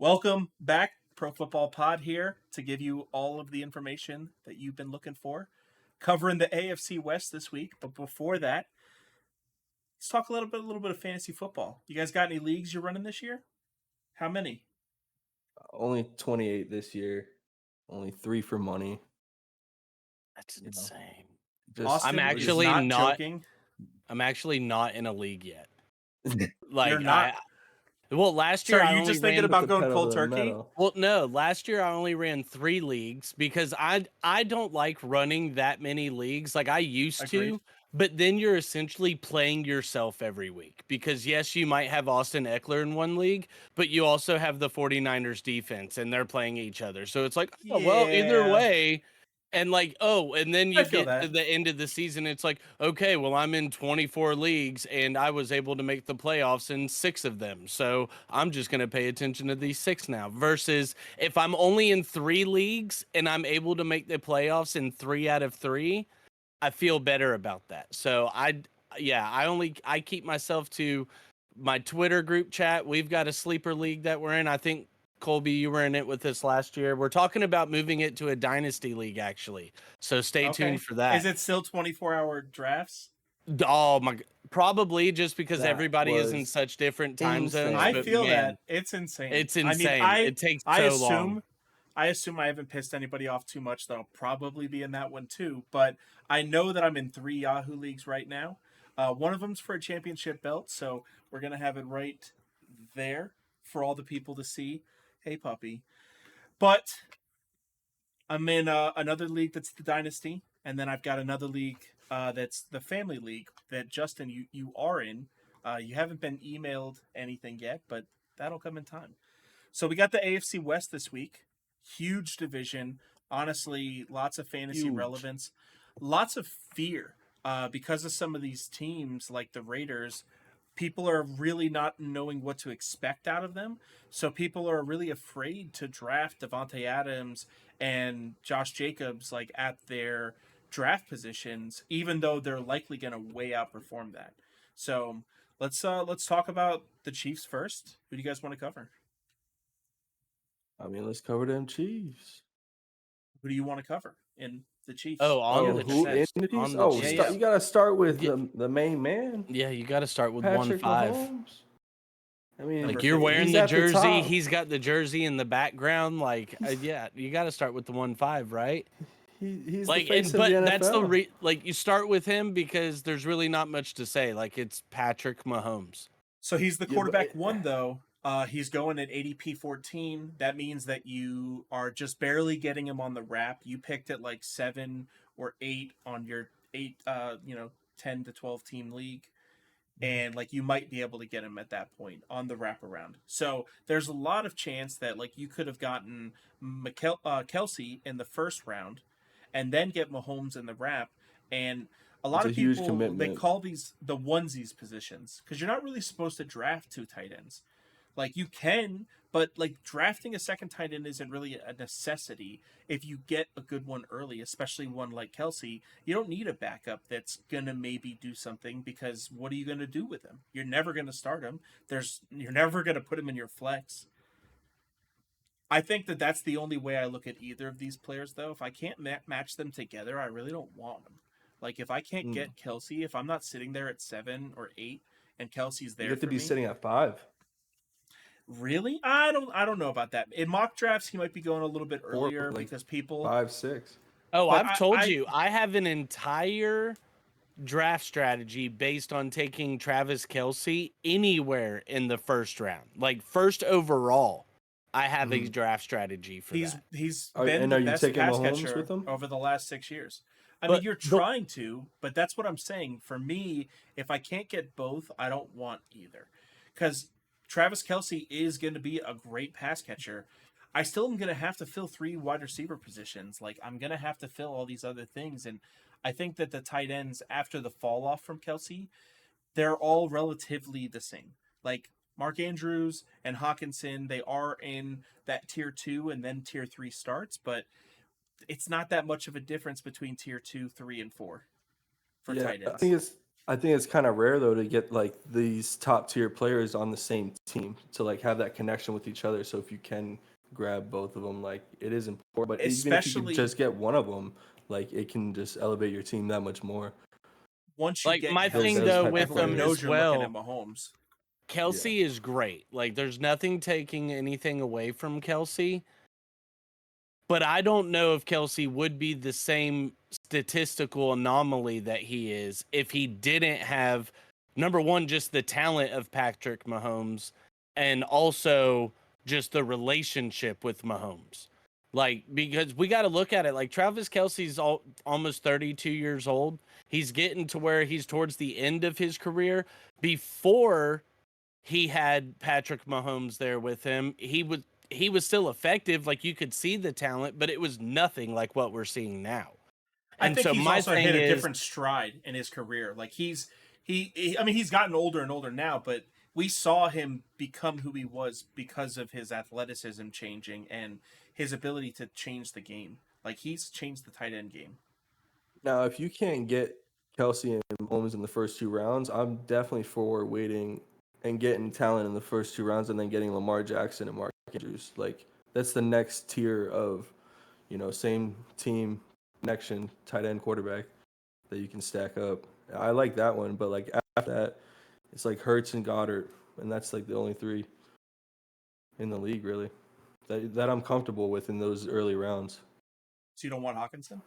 Welcome back, Pro Football Pod here to give you all of the information that you've been looking for. Covering the AFC West this week, but before that, let's talk a little bit of fantasy football. You guys got any leagues you're running this year? How many? Only 28 this year. Only 3 for money. That's You know, insane. Just Austin I'm is actually not not- joking. I'm actually not in a league yet. You're not. Last So year are I you only just thinking ran. about the going pedal cold to the turkey? metal. Well, no, last year I only ran 3 leagues because I don't like running that many leagues. Like I used Agreed. to, but then you're essentially playing yourself every week because yes, you might have Austin Eckler in one league, but you also have the 49ers defense and they're playing each other. So it's like, oh, well, either Yeah. way. And and then I you feel get that. to the end of the season, it's like, okay, well, I'm in 24 leagues and I was able to make the playoffs in 6 of them. So I'm just going to pay attention to these 6 now. Versus if I'm only in 3 leagues and I'm able to make the playoffs in 3 out of 3, I feel better about that. So I keep myself to my Twitter group chat. We've got a sleeper league that we're in. I think Colby, you were in it with us last year. We're talking about moving it to a dynasty league, actually. So stay tuned for that. Is it still 24-hour drafts? Oh my! Probably just because That everybody is in was such different time zones. insane. I but feel man, that. It's insane. it's I insane. mean, It takes I so long. assume I haven't pissed anybody off too much that I'll probably be in that one too. But I know that I'm in 3 Yahoo leagues right now. One of them's for a championship belt, so we're gonna have it right there for all the people to see. Hey, puppy. But I'm in another league that's the dynasty, and then I've got another league that's the family league that Justin you are in. You haven't been emailed anything yet, but that'll come in time. So we got the AFC West this week. Huge division. Honestly, lots of fantasy Huge. relevance. Lots of fear because of some of these teams like the Raiders. People are really not knowing what to expect out of them. So people are really afraid to draft Devontae Adams and Josh Jacobs like at their draft positions, even though they're likely going to way outperform that. So let's talk about the Chiefs first. Who do you guys want to cover? I mean, let's cover them Chiefs. Who do you want to cover in the Chiefs? Oh, on You're the who Chiefs. in the Chiefs? On the Oh, Chiefs. you got to start with Yeah. the main man, Yeah, you got to start with Patrick 1-5. Mahomes. I mean, Number Like you're 50. wearing he's the at the jersey, top. he's got the jersey in the background. Like, yeah, you got to start with the 1-5, right? He's Like, the face but of the NFL. that's like you start with him because there's really not much to say. Like it's Patrick Mahomes. So he's the Yeah, quarterback but- one though. He's going at ADP 14. That means that you are just barely getting him on the wrap. You picked at like 7 or 8 on your 10 to 12 team league. And like you might be able to get him at that point on the wraparound. So there's a lot of chance that like you could have gotten Kelsey in the first round, and then get Mahomes in the wrap. And a lot It's of a huge people commitment. they call these the onesies positions because you're not really supposed to draft 2 tight ends. Like you can, but like drafting a second tight end isn't really a necessity if you get a good one early, especially one like Kelsey. You don't need a backup that's gonna maybe do something because what are you gonna do with him? You're never gonna start him. You're never gonna put him in your flex. I think that that's the only way I look at either of these players, though. If I can't match them together, I really don't want them. Like if I can't get Kelsey, if I'm not sitting there at 7 or 8, and Kelsey's there, You have to for be me, sitting at 5. Really? I don't know about that. In mock drafts, he might be going a little bit earlier like because people. 5, 6. Oh, But I've told you, I have an entire draft strategy based on taking Travis Kelsey anywhere in the first round, like first overall. I have a draft strategy for that. He's Are been the you best taking pass Mahomes catcher with him? over the last 6 years. I But mean, you're trying to, but that's what I'm saying. For me, if I can't get both, I don't want either. Because Travis Kelsey is going to be a great pass catcher. I still am going to have to fill 3 wide receiver positions. Like, I'm going to have to fill all these other things. And I think that the tight ends, after the fall off from Kelsey, they're all relatively the same. Like, Mark Andrews and Hawkinson, they are in that tier 2 and then tier 3 starts, but it's not that much of a difference between tier 2, 3, and 4 for tight ends. I think it's I think it's kind of rare though to get like these top tier players on the same team to like have that connection with each other. So if you can grab both of them, like it is important. But even if you could Especially just get one of them, like it can just elevate your team that much more. once you Like get my Those thing Kelsey, though type of with everyone them players. knows as you're looking at well, Mahomes. Yeah. Kelsey is great. Like there's nothing taking anything away from Kelsey. But I don't know if Kelsey would be the same statistical anomaly that he is if he didn't have, number one, just the talent of Patrick Mahomes, and also just the relationship with Mahomes. Like, because we got to look at it like Travis Kelsey's almost 32 years old. He's getting to where he's towards the end of his career. Before he had Patrick Mahomes there with him, he was still effective. Like you could see the talent, but it was nothing like what we're seeing now. I And think so he's my also hit thing a is, different stride in his career. Like I mean, he's gotten older and older now, but we saw him become who he was because of his athleticism changing and his ability to change the game. Like he's changed the tight end game. Now, if you can't get Kelsey and Mahomes in the first 2 rounds, I'm definitely for waiting and getting talent in the first 2 rounds and then getting Lamar Jackson and Mark Andrews. Like that's the next tier of, same team connection, tight end quarterback that you can stack up. I like that one, but like after that, it's like Hurts and Goddard, and that's like the only three in the league really that I'm comfortable with in those early rounds. So you don't want Hawkinson?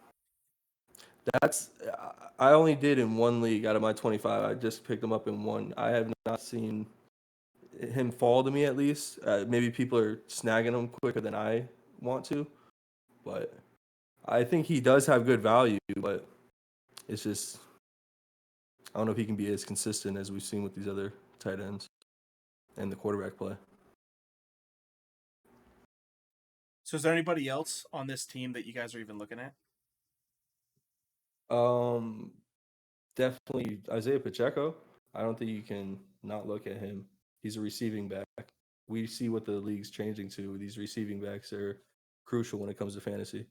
That's I only did in one league out of my 25. I just picked him up in one. I have not seen him fall to me at least. Maybe people are snagging him quicker than I want to, but I think he does have good value. But it's just I don't know if he can be as consistent as we've seen with these other tight ends and the quarterback play. So is there anybody else on this team that you guys are even looking at? Um, Definitely Isaiah Pacheco. I don't think you can not look at him. He's a receiving back. We see what the league's changing to. These receiving backs are crucial when it comes to fantasy.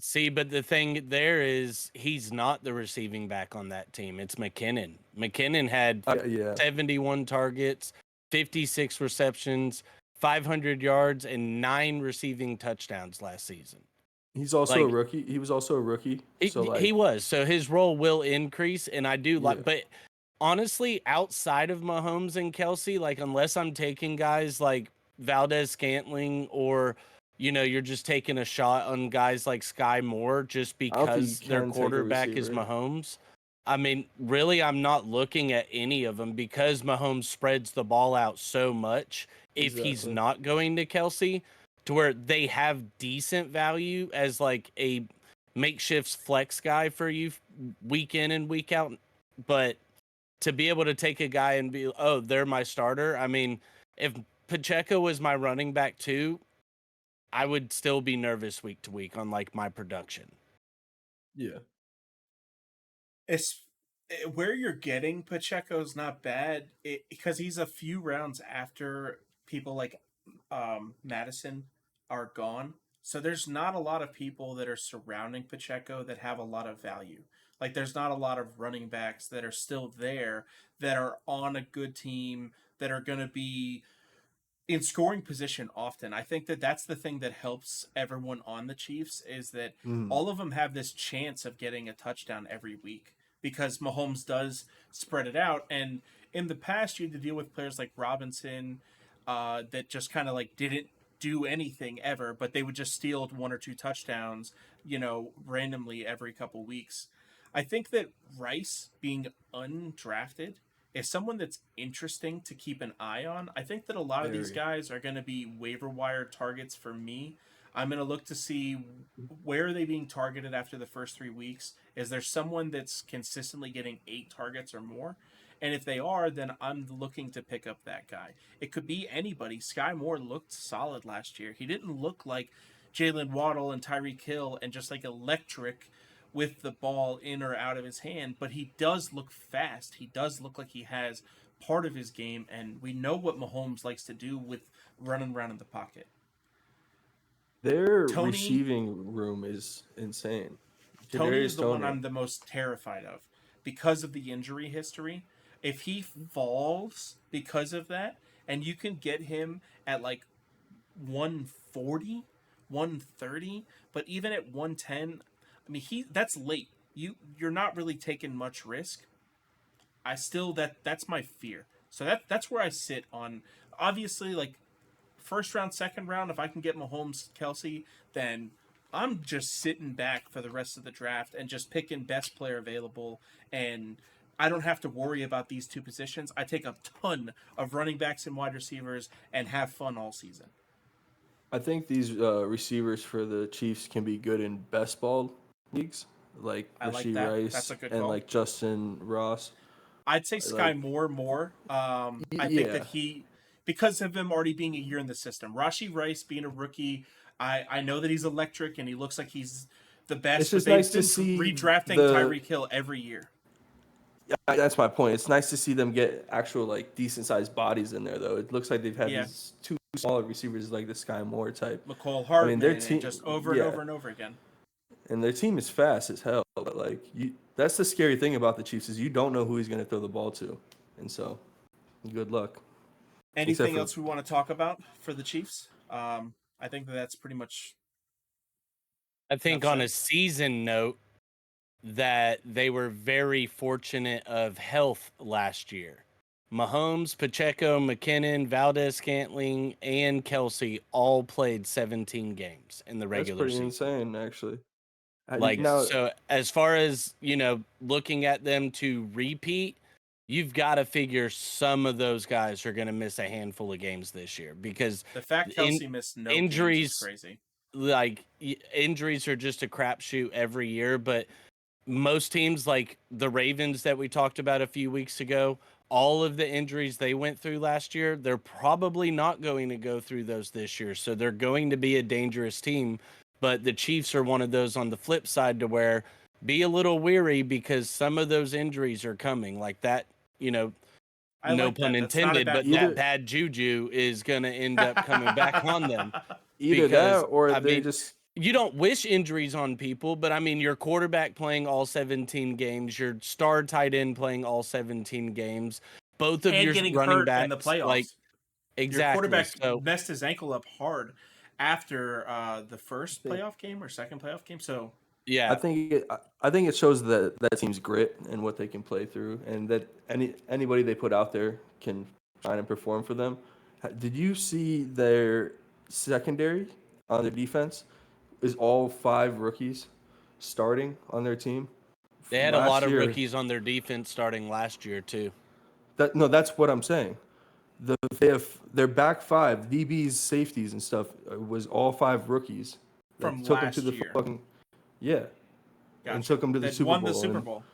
see, but the thing there is he's not the receiving back on that team. It's McKinnon. McKinnon had Yeah, 71 targets, 56 receptions, 500 yards, and 9 receiving touchdowns last season. he's also a Like rookie. He was also a rookie. So he like, was. So his role will increase, and I do yeah, like. But honestly, outside of Mahomes and Kelsey, like unless I'm taking guys like Valdez Scantling or you're just taking a shot on guys like Sky Moore just I don't think you because their can take a quarterback is receiver. Mahomes. I mean, really, I'm not looking at any of them because Mahomes spreads the ball out so much. If he's Exactly. not going to Kelsey, to where they have decent value as like a makeshift flex guy for you week in and week out, but to be able to take a guy and be, oh, they're my starter. I mean, if Pacheco was my running back too, I would still be nervous week to week on like my production. Yeah. It's where you're getting Pacheco's not bad because he's a few rounds after people like Madison are gone. So there's not a lot of people that are surrounding Pacheco that have a lot of value. Like there's not a lot of running backs that are still there that are on a good team that are going to be in scoring position often. I think that that's the thing that helps everyone on the Chiefs is that Mm. all of them have this chance of getting a touchdown every week because Mahomes does spread it out. And in the past, you had to deal with players like Robinson that just kind of like didn't do anything ever, but they would just steal 1 or 2 touchdowns, randomly every couple weeks. I think that Rice being undrafted is someone that's interesting to keep an eye on. I think that a lot of these Very. guys are going to be waiver wire targets for me. I'm going to look to see where are they being targeted after the first 3 weeks. Is there someone that's consistently getting 8 targets or more? And if they are, then I'm looking to pick up that guy. It could be anybody. Sky Moore looked solid last year. He didn't look like Jalen Waddle and Tyreek Hill and just like electric with the ball in or out of his hand, but he does look fast. He does look like he has part of his game, and we know what Mahomes likes to do with running around in the pocket. Their Tony receiving room is insane. Tony is Kadarius the one Tony. I'm the most terrified of because of the injury history. If he falls because of that, and you can get him at like 140, 130, but even at 110, I mean that's late. You're not really taking much risk. I still that's my fear. So that's where I sit on, obviously, like first round, second round, if I can get Mahomes, Kelsey, then I'm just sitting back for the rest of the draft and just picking best player available, and I don't have to worry about these two positions. I take a ton of running backs and wide receivers and have fun all season. I think these receivers for the Chiefs can be good in best ball leagues, like I like Rashee that. That's Rice a good and call. like Justin Ross. I'd say Sky Like, Moore more. I think that yeah, he, because of him already being a year in the system, Rashi Rice being a rookie, I know that he's electric and he looks like he's the it's best, but just they've nice to been see redrafting the. Tyreek Hill every year. Yeah, that's my point. It's nice to see them get actual like decent sized bodies in there, though. It looks like they've had Yeah, these two smaller receivers like the Sky Moore type. McCall I mean, their Hardman and team, just over and yeah, over and over again. and their team is fast as hell. But like, that's the scary thing about the Chiefs is you don't know who he's going to throw the ball to, and so good luck. Except Anything for else we want to talk about for the Chiefs? I think that's pretty much I enough think on said. a season note that they were very fortunate of health last year. Mahomes, Pacheco, McKinnon, Valdez Scantling, and Kelsey all played 17 games in the that's regular pretty season. insane, actually. Like, Now, so as far as, looking at them to repeat, you've got to figure some of those guys are going to miss a handful of games this year because The fact in Kelsey missed no games is injuries, crazy. injuries are just a crapshoot every year. But most teams, like the Ravens that we talked about a few weeks ago, all of the injuries they went through last year, they're probably not going to go through those this year. So they're going to be a dangerous team. But the Chiefs are one of those on the flip side to where be a little weary because some of those injuries are coming like that, I no like pun that. That's not a intended, bad but call. that bad juju is going to end up coming back on them either that because, or I they mean, just you don't wish injuries on people, but I mean, your quarterback playing all 17 games, your star tight end playing all 17 games, both of And your getting running hurt in the backs, like, playoffs. Your exactly. quarterback So, messed his ankle up hard after the I first think playoff game or second playoff game. So I yeah, think it, I think it shows that team's grit and what they can play through, and that anybody they put out there can try and perform for them. Did you see their secondary on their defense? Is all five rookies starting on their team? they had a lot Last of year, rookies on their defense starting last year, too. that's what I'm saying. They have their back five, DBs, safeties, and stuff was all five rookies that from took them to last the year, fucking yeah, and gotcha. took them to the That Super won the Bowl. Super And Bowl.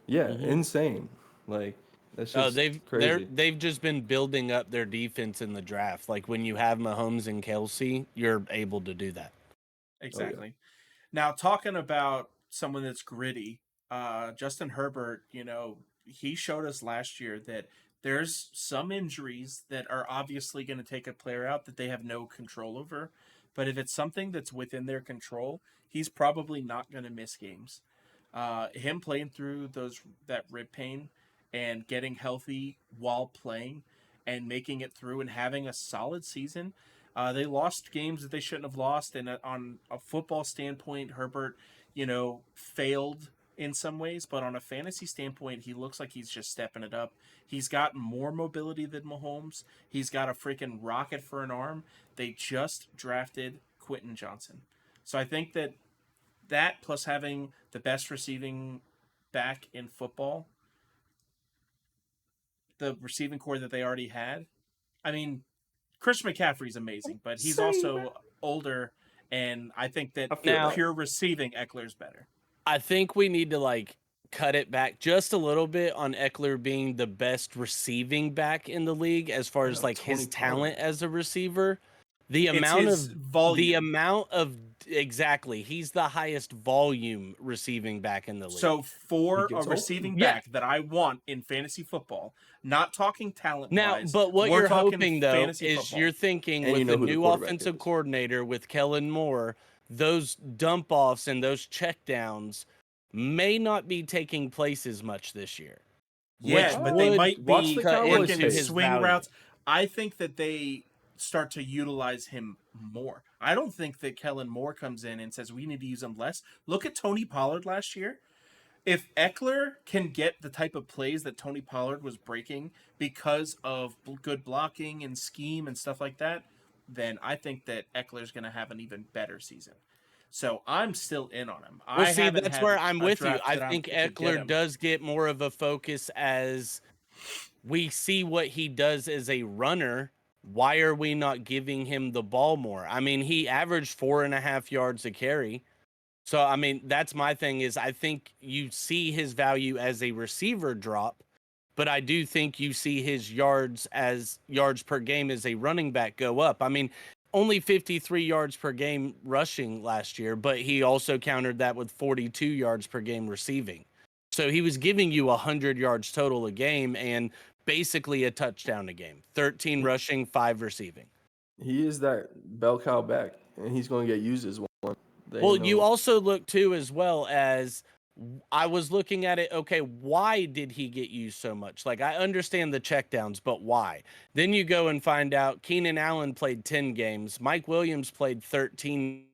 yeah, Hmm. insane. Like that's Oh, just crazy. they've just been building up their defense in the draft. Like when you have Mahomes and Kelsey, you're able to do that. Oh yeah. Exactly. Now, talking about someone that's gritty, Justin Herbert, he showed us last year that there's some injuries that are obviously going to take a player out that they have no control over. But if it's something that's within their control, he's probably not going to miss games. Him playing through that rib pain and getting healthy while playing and making it through and having a solid season. They lost games that they shouldn't have lost, and on a football standpoint, Herbert, failed in some ways, but on a fantasy standpoint, he looks like he's just stepping it up. He's got more mobility than Mahomes. He's got a freaking rocket for an arm. They just drafted Quentin Johnson, so I think that plus having the best receiving back in football, the receiving core that they already had. I mean, Christian McCaffrey's amazing, but he's Same. also older, and I think that I feel Now, that. pure receiving, Eckler's better. I think we need to cut it back just a little bit on Eckler being the best receiving back in the league as far I as know his 20 talent carries. as a receiver. The It's amount his of the volume. amount of exactly, he's the highest volume receiving back in the league. So He for a gets receiving open. Yeah. back that I want in fantasy football, not talking talent Now, wise, but what we're you're talking hoping though fantasy is football. you're thinking And you with the know who the new quarterback offensive is. coordinator with Kellen Moore, those dump offs and those check downs may not be taking place as much this year. Yeah, which but they would might watch be the Cowboys working tape. his swing value. routes. I think that they start to utilize him more. I don't think that Kellen Moore comes in and says we need to use him less. Look at Tony Pollard last year. If Eckler can get the type of plays that Tony Pollard was breaking because of good blocking and scheme and stuff like that, then I think that Eckler's going to have an even better season. So I'm still in on him. Well, I see, haven't that's had where I'm a with you. draft I that think could get Eckler him. does get more of a focus as we see what he does as a runner. Why are we not giving him the ball more? I mean, he averaged 4.5 yards a carry. So, I mean, that's my thing is I think you see his value as a receiver drop, but I do think you see his yards per game as a running back go up. I mean, only 53 yards per game rushing last year, but he also countered that with 42 yards per game receiving. So he was giving you 100 yards total a game and basically a touchdown a game. 13 rushing, 5 receiving. He is that bell cow back, and he's going to get used as one. Well, you also look too as well as I was looking at it. Okay, why did he get used so much? Like I understand the checkdowns, but why? Then you go and find out Keenan Allen played 10 games. Mike Williams played 13.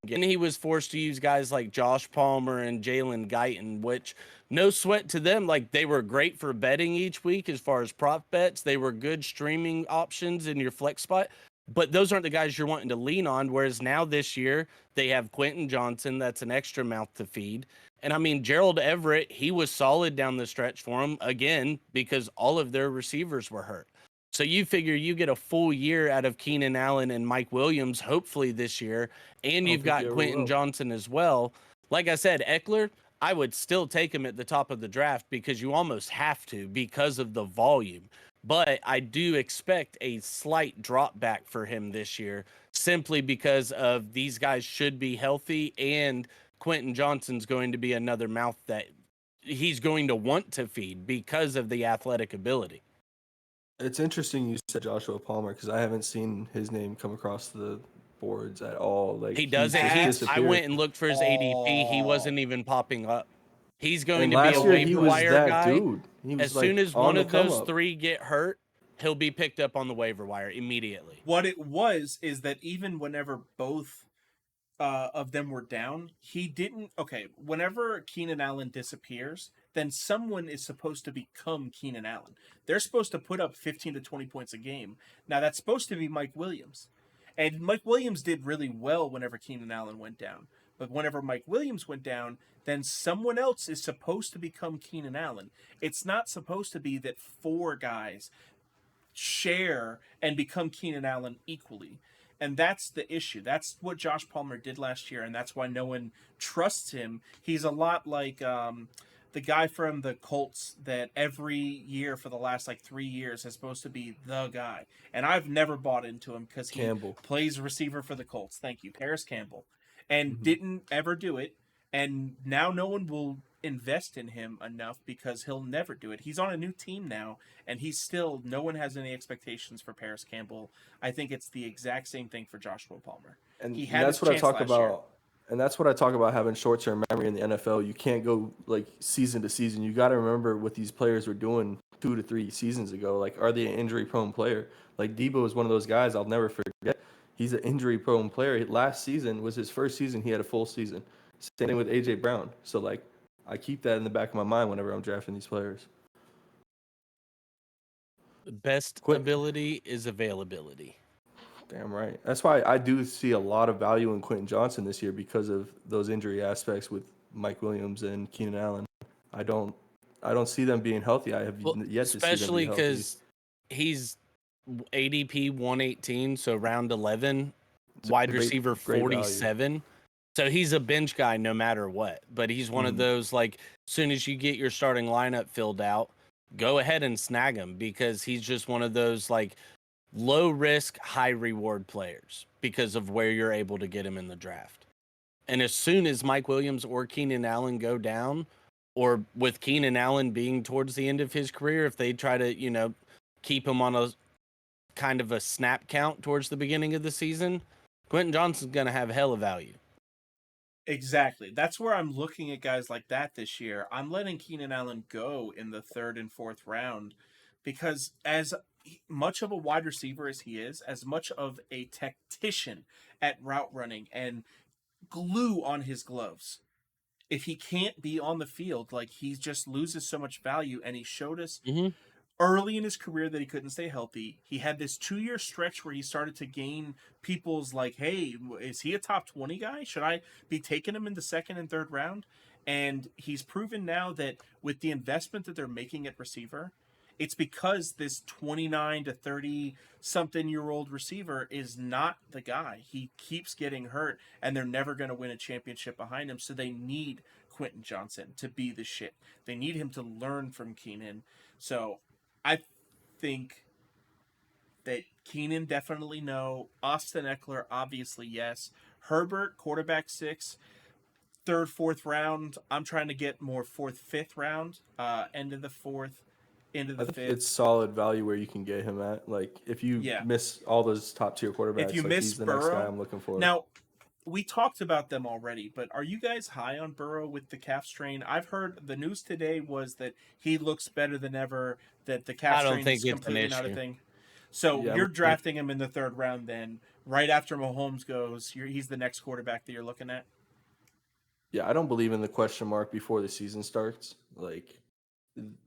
And he was forced to use guys like Josh Palmer and Jalen Guyton, which no sweat to them. Like they were great for betting each week as far as prop bets. They were good streaming options in your flex spot. But those aren't the guys you're wanting to lean on. Whereas now this year, they have Quentin Johnson. That's an extra mouth to feed. And I mean, Gerald Everett, he was solid down the stretch for him again because all of their receivers were hurt. So you figure you get a full year out of Keenan Allen and Mike Williams, hopefully this year, and you've got Quentin Johnson as well. Like I said, Eckler, I would still take him at the top of the draft because you almost have to because of the volume. But I do expect a slight drop back for him this year simply because of these guys should be healthy and Quentin Johnson's going to be another mouth that he's going to want to feed because of the athletic ability. It's interesting you said Joshua Palmer because I haven't seen his name come across the boards at all. Like he doesn't. I went and looked for his ADP. He wasn't even popping up. He's going to be a waiver wire guy. Dude. He was as soon as on one the of those come up. 3 get hurt, he'll be picked up on the waiver wire immediately. What it was is that even whenever both of them were down, he didn't. Okay, whenever Keenan Allen disappears, then someone is supposed to become Keenan Allen. They're supposed to put up 15 to 20 points a game. Now that's supposed to be Mike Williams. And Mike Williams did really well whenever Keenan Allen went down. But whenever Mike Williams went down, then someone else is supposed to become Keenan Allen. It's not supposed to be that 4 guys share and become Keenan Allen equally. And that's the issue. That's what Josh Palmer did last year, and that's why no one trusts him. He's a lot like the guy from the Colts that every year for the last 3 years is supposed to be the guy. And I've never bought into him because he plays receiver for the Colts. Thank you, Paris Campbell. And didn't ever do it. And now no one will invest in him enough because he'll never do it. He's on a new team now, and he's still, no one has any expectations for Paris Campbell. I think it's the exact same thing for Joshua Palmer. And he had that's what I talk about. And that's what I talk about having short-term memory in the NFL. You can't go season to season. You got to remember what these players were doing 2 to 3 seasons ago. Are they an injury-prone player? Debo is one of those guys I'll never forget. He's an injury-prone player. Last season was his first season. He had a full season. Same thing with A.J. Brown. So, I keep that in the back of my mind whenever I'm drafting these players. The best ability is availability. Damn right. That's why I do see a lot of value in Quentin Johnson this year because of those injury aspects with Mike Williams and Keenan Allen. I don't see them being healthy. I have yet to see them be healthy. Especially because he's ADP 118, so round 11, wide receiver 47. So he's a bench guy no matter what. But he's one of those, as soon as you get your starting lineup filled out, go ahead and snag him because he's just one of those, low risk, high reward players because of where you're able to get him in the draft. And as soon as Mike Williams or Keenan Allen go down, or with Keenan Allen being towards the end of his career, if they try to, keep him on a kind of a snap count towards the beginning of the season, Quentin Johnson's going to have hella value. Exactly. That's where I'm looking at guys like that this year. I'm letting Keenan Allen go in the third and fourth round because as much of a wide receiver as he is, as much of a tactician at route running and glue on his gloves, if he can't be on the field, like he just loses so much value. And he showed us Hmm. early in his career that he couldn't stay healthy. He had this 2 year stretch where he started to gain people's like, hey, is he a top 20 guy? Should I be taking him in the second and third round? And he's proven now that with the investment that they're making at receiver, it's because this 29 to 30 something year old receiver is not the guy. He keeps getting hurt and they're never going to win a championship behind him. So they need Quentin Johnson to be the shit. They need him to learn from Keenan. So I think that Keenan definitely no. Austin Eckler, obviously, yes. Herbert, quarterback 6, third, fourth round. I'm trying to get more fourth, fifth round, end of the fourth, into I the think fifth. it's solid value where you can get him at. Like if you Yeah. miss all those top tier If you quarterbacks, like miss he's the next guy Burrow, I'm looking for. now we talked about them already, but are you guys high on Burrow with the calf strain? I've heard the news today was that he looks better than ever, that the calf I don't strain is think it's an completely not a issue. thing. So Yeah, I you're mean, drafting him in the third round then, right after Mahomes goes, he's the next quarterback that you're looking at? yeah, I don't believe in the question mark before the season starts. Like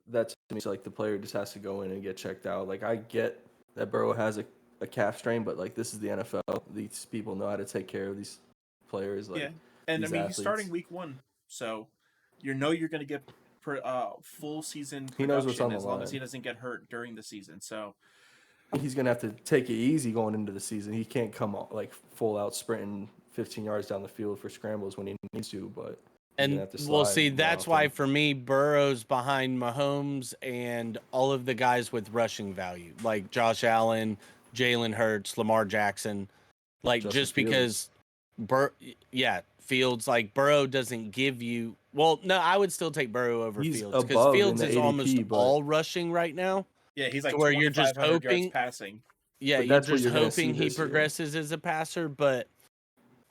that to me is like the player just has to go in and get checked out. Like I get that Burrow has a calf strain, but like this is the NFL. These people know how to take care of these players, like Yeah. And I these mean, he's athletes. starting week 1. So you're going to get full season He knows what's on production the as long as line. he doesn't get hurt during the season. So He's gonna have to take it easy going into the season. He can't come out like full out sprinting 15 yards down the field for scrambles when he needs to, but he's gonna And have to we'll slide see. more That's why often. for me, Burrow's behind Mahomes and all of the guys with rushing value, like Josh Allen, Jalen Hurts, Lamar Jackson. Like Justin just Fields. because Fields, like Burrow doesn't give you. Well, no, I would still take Burrow over He's Fields because above in Fields the is almost ADP, all rushing right now, yeah, he's to like where you're just 2,500 yards hoping. passing. Yeah, but you're that's what just you're gonna see hoping he this year. progresses as a passer, but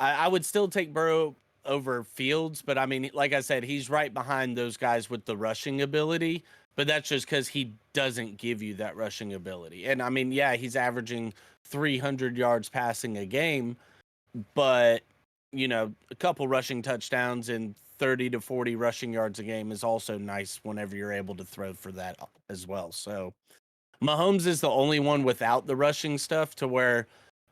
I would still take Burrow over Fields. But I mean, like I said, he's right behind those guys with the rushing ability. But that's just because he doesn't give you that rushing ability. And I mean, yeah, he's averaging 300 yards passing a game, but a couple rushing touchdowns and 30 to 40 rushing yards a game is also nice whenever you're able to throw for that as well. So Mahomes is the only one without the rushing stuff to where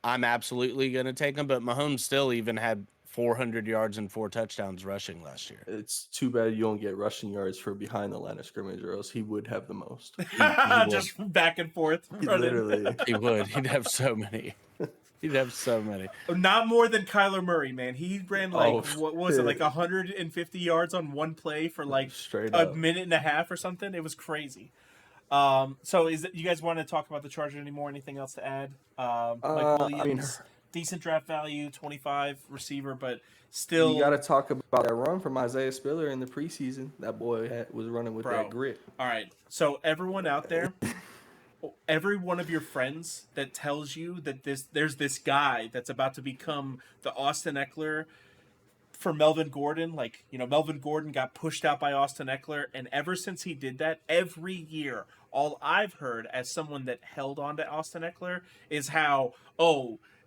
I'm absolutely going to take him, but Mahomes still even had 400 yards and 4 touchdowns rushing last year. It's too bad you don't get rushing yards for behind the line of scrimmage, or else he would have the most. He would. Just back and forth. He running. literally. He would. He'd have so many. He'd have so many. Not more than Kyler Murray, man. He ran like Oh, what was it, like shit. 150 yards on one play for like Straight a up. minute and a half or something. It was crazy. So you guys want to talk about the Chargers anymore? Anything else to add? Mike Williams, I mean, decent draft value, 25 receiver, but you still. got to talk about that run from Isaiah Spiller in the preseason. That boy was running with Bro. that grit. All right. So everyone out there, every one of your friends that tells you that there's this guy that's about to become the Austin Eckler for Melvin Gordon. Like, Melvin Gordon got pushed out by Austin Eckler, and ever since he did that, every year, all I've heard as someone that held on to Austin Eckler is how,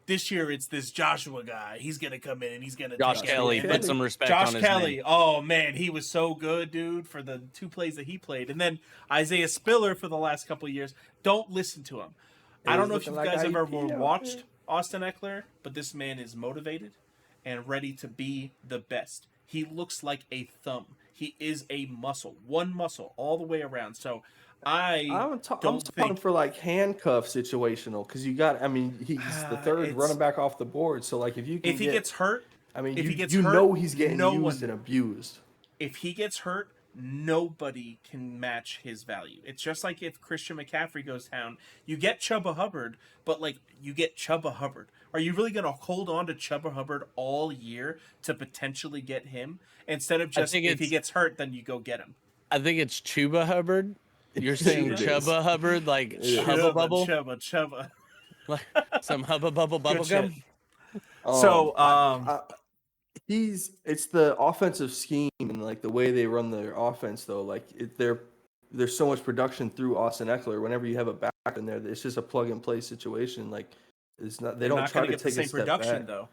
this year it's this Joshua guy. He's gonna come in and he's gonna Josh take Kelly, everything. put some respect Josh on his Kelly, name. oh man, he was so good, dude, for the 2 plays that he played. And then Isaiah Spiller for the last couple of years. Don't listen to him. I don't know if you guys have ever watched Austin Eckler, but this man is motivated and ready to be the best. He looks like a thumb. He is a muscle, one muscle all the way around. So I'm talking for like handcuff situational because you got. I mean, he's the third running back off the board. So like, if you can if he gets hurt, I mean, if you, he gets you hurt, know he's getting no used one- and abused. if he gets hurt, nobody can match his value. It's just like if Christian McCaffrey goes down, you get Chuba Hubbard, but like you get Chuba Hubbard. Are you really going to hold on to Chuba Hubbard all year to potentially get him instead of just if he gets hurt, then you go get him? I think it's Chuba Hubbard. You're saying Chuba Hubbard, like Hubba Bubble? Chuba. Like some Hubba Bubble Good bubblegum? So, It's the offensive scheme and like the way they run their offense though. Like there's so much production through Austin Eckler. Whenever you have a back in there, it's just a plug and play situation. Like it's not. They They're don't not going try to to get the take a same step production back. though.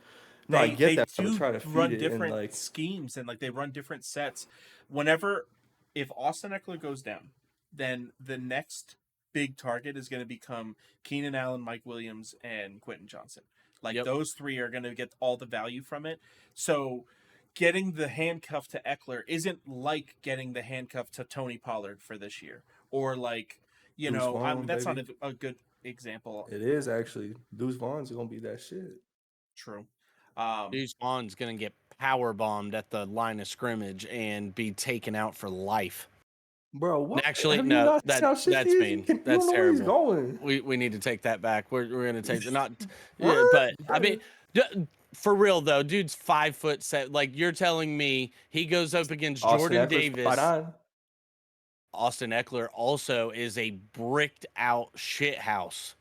No, I get They that, but do try to feed run it and different like schemes and like they run different sets. Whenever if Austin Eckler goes down, then the next big target is going to become Keenan Allen, Mike Williams, and Quentin Johnson. Like Yep. those three are going to get all the value from it. So getting the handcuff to Eckler isn't like getting the handcuff to Tony Pollard for this year, or like Deuce Vaughn, that's not baby. a good example. It is actually Deuce Vaughn's gonna be that shit. True. Deuce Vaughn's going to get power bombed at the line of scrimmage and be taken out for life. Bro, what? Actually, Have you no, not seen how shifty that's he is? mean. You That's don't know where he's terrible. going. We need to take that back. We're going to take the not, yeah, What? but I mean, for real though, dude's 5'7". Like you're telling me he goes up against Austin Jordan Eckler's Davis. 5'9". Austin Eckler also is a bricked out shit house.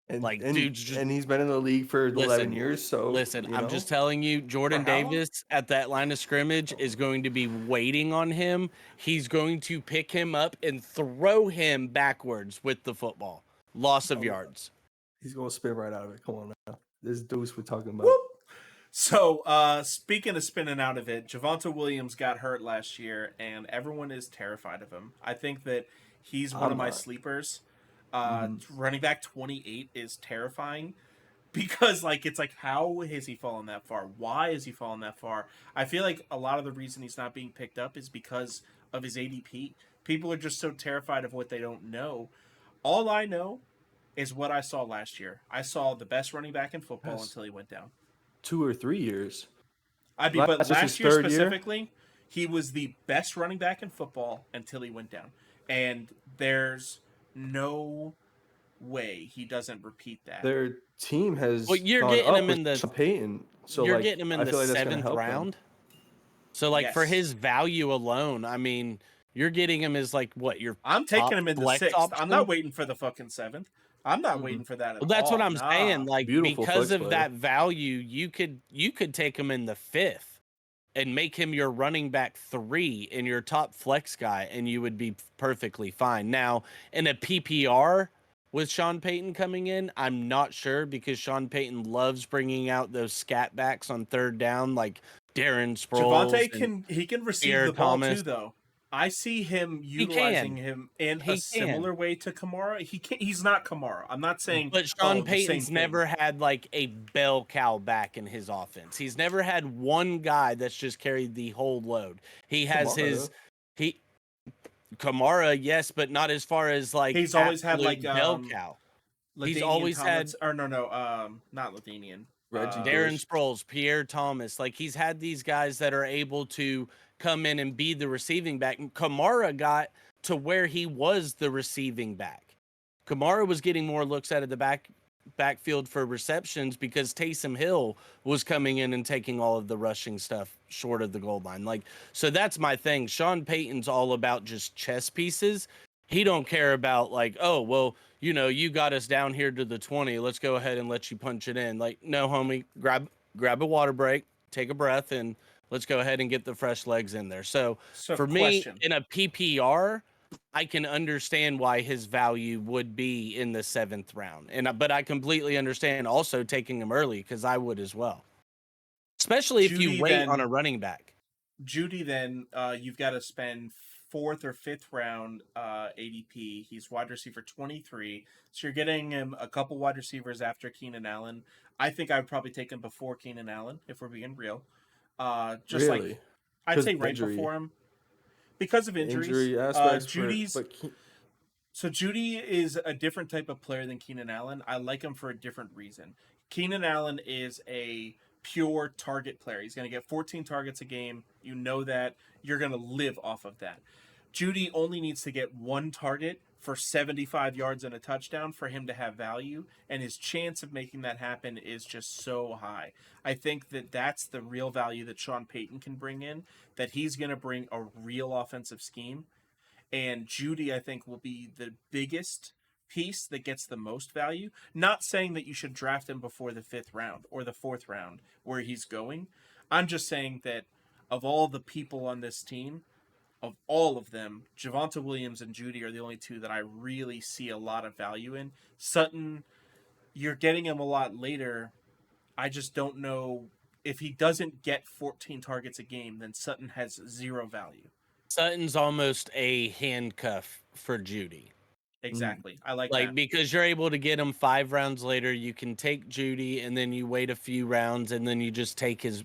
And, Like, and, dude's just and he's been in the league for 11 listen. years. So Listen, you I'm know, just telling you, Jordan For how long? Davis at that line of scrimmage is going to be waiting on him. He's going to pick him up and throw him backwards with the football. Loss of yards. he's gonna spin right out of it. Come on now, this Deuce we're talking about. Whoop. So, speaking of spinning out of it, Javonte Williams got hurt last year, and everyone is terrified of him. I think that he's one of I'm my not. sleepers. Mhm. Running back 28 is terrifying because, like, it's like, how has he fallen that far? Why has he fallen that far? I feel like a lot of the reason he's not being picked up is because of his ADP. People are just so terrified of what they don't know. All I know is what I saw last year. I saw the best running back in football Yes. until he went down. 2 or 3 years. I mean, but That's just his last year third year? specifically, he was the best running back in football until he went down. And there's no way he doesn't repeat that. Their team has Well, you're gone getting up him with in the Sean Payton. So you're like, getting him in I the feel like that's gonna 7th help them. round. So like for Yes. his value alone, I mean, you're getting him as like what your I'm taking top him in the flex 6th. option? I'm not waiting for the fucking 7th. I'm not Mhm. waiting for that at Well, that's all. what I'm Nah. saying. Like Beautiful because flex of play. that value, you could take him in the 5th and make him your running back 3 and your top flex guy, and you would be perfectly fine. Now, in a PPR with Sean Payton coming in, I'm not sure because Sean Payton loves bringing out those scat backs on 3rd down, like Darren Sproles and Javonte can receive Pierre the ball Thomas. too, though. I see him He utilizing can. him in He a similar can. way to Kamara. He's not Kamara. I'm not saying But Sean the same Payton's thing. never had like a bell cow back in his offense. He's never had one guy that's just carried the whole load. He has Kamara, his though. he Kamara, yes, but not as far as like He's always had absolute like bell cow. He's always had or no, not Ladinian. Reggie Darren Bush. Sproles, Pierre Thomas. Like he's had these guys that are able to come in and be the receiving back. And Kamara got to where he was the receiving back. Kamara was getting more looks out of the backfield for receptions because Taysom Hill was coming in and taking all of the rushing stuff short of the goal line. Like, so that's my thing. Sean Payton's all about just chess pieces. He don't care about like, oh, well, you know, you got us down here to the 20. Let's go ahead and let you punch it in. Like, no, homie, grab a water break, take a breath, and let's go ahead and get the fresh legs in there. So for me, in a PPR, I can understand why his value would be in the 7th round. But I completely understand also taking him early because I would as well. Especially if you wait on a running back. Judy, then you've got to spend 4th or 5th round ADP. He's wide receiver 23. So you're getting him a couple wide receivers after Keenan Allen. I think I would probably take him before Keenan Allen, if we're being real. Just Really? like, I'd say right before him. Because of injuries. Injury aspects. So Judy is a different type of player than Keenan Allen. I like him for a different reason. Keenan Allen is a pure target player. He's going to get 14 targets a game. You know that. You're going to live off of that. Judy only needs to get one target for 75 yards and a touchdown for him to have value, and his chance of making that happen is just so high. I think that that's the real value that Sean Payton can bring in, that he's going to bring a real offensive scheme. And Judy, I think, will be the biggest piece that gets the most value. Not saying that you should draft him before the 5th round or the 4th round where he's going. I'm just saying that of all the people on this team, of all of them, Javonte Williams and Judy are the only two that I really see a lot of value in. Sutton, you're getting him a lot later. I just don't know if he doesn't get 14 targets a game, then Sutton has zero value. Sutton's almost a handcuff for Judy. Exactly. I like Like, that. because you're able to get him 5 rounds later, you can take Judy and then you wait a few rounds and then you just take his,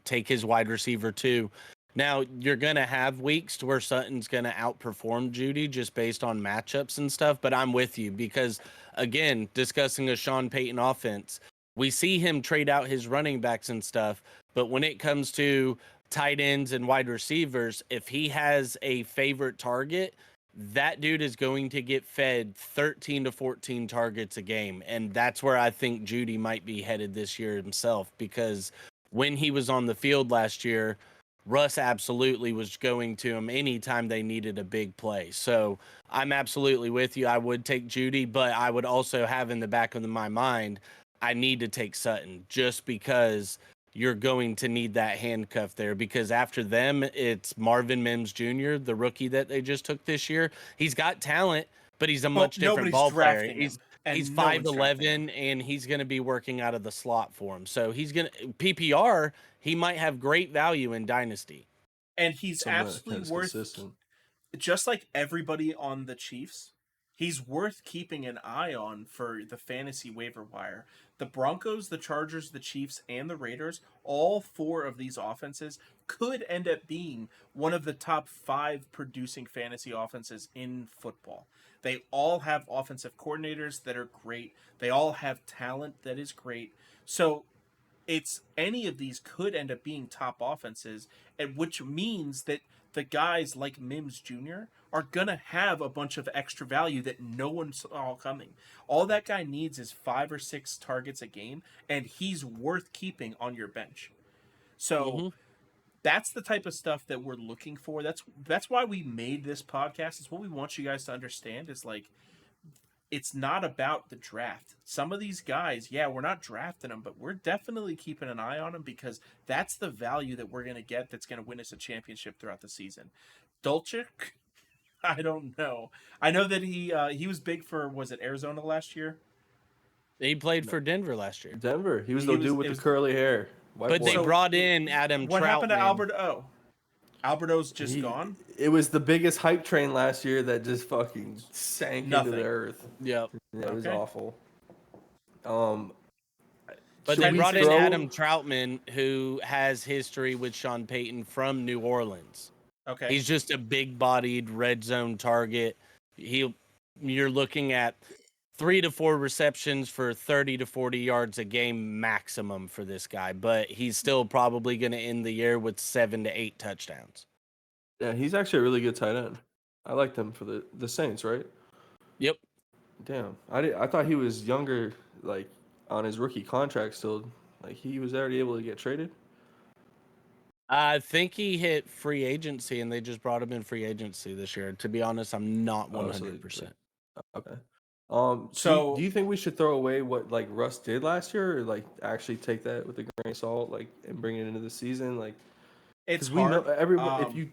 take his wide receiver too. Now, you're going to have weeks to where Sutton's going to outperform Judy just based on matchups and stuff, but I'm with you because, again, discussing a Sean Payton offense, we see him trade out his running backs and stuff, but when it comes to tight ends and wide receivers, if he has a favorite target, that dude is going to get fed 13 to 14 targets a game. And that's where I think Judy might be headed this year himself, because when he was on the field last year, Russ absolutely was going to him anytime they needed a big play. So I'm absolutely with you. I would take Judy, but I would also have in the back of my mind, I need to take Sutton just because you're going to need that handcuff there, because after them, it's Marvin Mims Jr., the rookie that they just took this year. He's got talent, but he's a Well, much different nobody's ball player. drafting him, He's and no one's drafting him. 5'11", and he's going to be working out of the slot for him. So he's going to PPR. He might have great value in Dynasty. And he's Someone that absolutely is worth, consistent. just like everybody on the Chiefs, he's worth keeping an eye on for the fantasy waiver wire. The Broncos, the Chargers, the Chiefs, and the Raiders, all 4 of these offenses could end up being one of the top 5 producing fantasy offenses in football. They all have offensive coordinators that are great. They all have talent that is great. So it's any of these could end up being top offenses, and which means that the guys like Mims Jr. are gonna have a bunch of extra value that no one saw coming. All that guy needs is 5 or 6 targets a game, and he's worth keeping on your bench. So Mm-hmm. that's the type of stuff that we're looking for. That's why we made this podcast. It's what we want you guys to understand. Is like, it's not about the draft. Some of these guys, yeah, we're not drafting them, but we're definitely keeping an eye on them because that's the value that we're going to get that's going to win us a championship throughout the season. Dolchik, I don't know. I know that he was big for, was it Arizona last year? He played for Denver last year. Denver. He was the He dude with the curly hair. White But boy. they So, brought in Adam what happened to Troutman. Albert O? Albert O's just gone? It was the biggest hype train last year that just fucking sank into Nothing. the earth. Yep. Yeah, it was Okay. awful. But should they we brought in throw- Adam Troutman, who has history with Sean Payton from New Orleans. Okay. He's just a big-bodied red zone target. You're looking at 3 to 4 receptions for 30 to 40 yards a game maximum for this guy, but he's still probably going to end the year with 7 to 8 touchdowns. Yeah, he's actually a really good tight end. I liked him for the Saints, right? Yep. Damn, I thought he was younger, like on his rookie contract still. Like he was already able to get traded. I think he hit free agency, and they just brought him in free agency this year. To be honest, I'm not Oh, so 100%. Okay. So do you think we should throw away what like Russ did last year, or like actually take that with a grain of salt, like and bring it into the season, like? it's Because we know hard. everybody. If you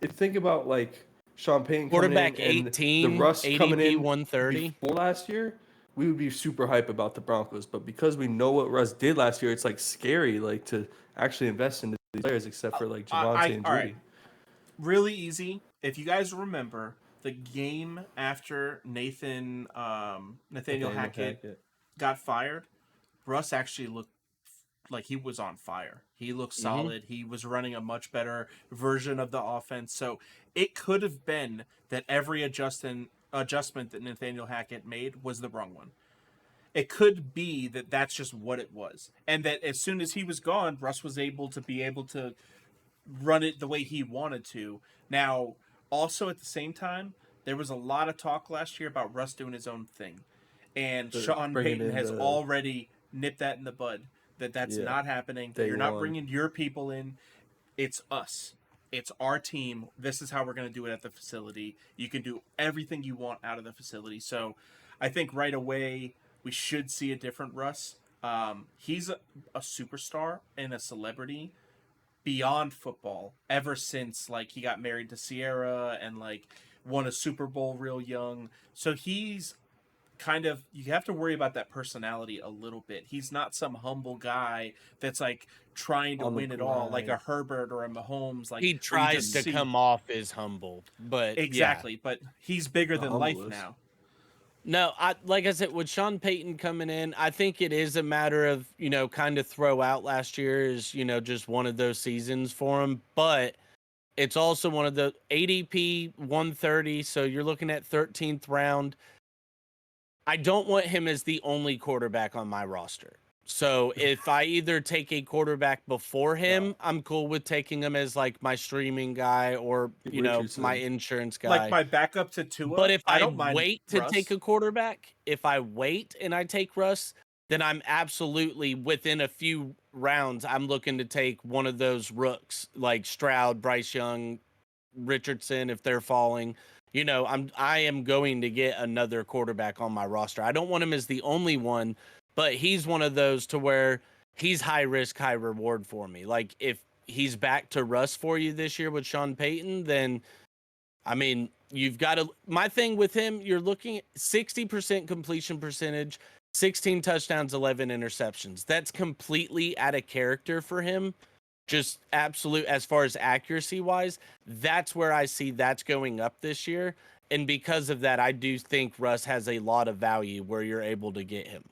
think about like Sean Payton coming in Quarterback and the 18, Russ coming ADP in 130. before last year, we would be super hype about the Broncos. But because we know what Russ did last year, it's like scary, like to actually invest in these players, except for like Javonte and all Judy. right. Really easy. If you guys remember the game after Nathaniel Hackett got fired, Russ actually looked like he was on fire. He looked solid. He was running a much better version of the offense. So it could have been that every adjustment that Nathaniel Hackett made was the wrong one. It could be that that's just what it was, and that as soon as he was gone, Russ was able to run it the way he wanted to. Now, also at the same time, there was a lot of talk last year about Russ doing his own thing, and Sean bringing Payton in has the- already nipped that in the bud. That's Yeah, not happening. day You're not one. bringing your people in. It's us. It's our team. This is how we're going to do it at the facility. You can do everything you want out of the facility. So, I think right away we should see a different Russ. He's a superstar and a celebrity beyond football ever since like he got married to Sierra and like won a Super Bowl real young. So he's kind of, you have to worry about that personality a little bit. He's not some humble guy that's like trying to On the win it all like a grind. Herbert or a Mahomes, like He where you tries just to see come off as humble, but yeah. exactly. But he's bigger The than life humblest. now. No, like I said, with Sean Payton coming in, I think it is a matter of, kind of throw out last year is, just one of those seasons for him. But it's also one of the ADP 130. So you're looking at 13th round. I don't want him as the only quarterback on my roster. So if I either take a quarterback before him, I'm cool with taking him as like my streaming guy or, Richardson. my insurance guy. Like my backup to Tua, But if I I don't mind wait to Russ. take a quarterback, if I wait and I take Russ, then I'm absolutely within a few rounds, I'm looking to take one of those rooks like Stroud, Bryce Young, Richardson if they're falling. I am going to get another quarterback on my roster. I don't want him as the only one, but he's one of those to where he's high risk, high reward for me. Like if he's back to Russ for you this year with Sean Payton, then I mean, you've got to. My thing with him, you're looking at 60% completion percentage, 16 touchdowns, 11 interceptions. That's completely out of character for him. Just absolute, as far as accuracy wise, that's where I see that's going up this year. And because of that, I do think Russ has a lot of value where you're able to get him.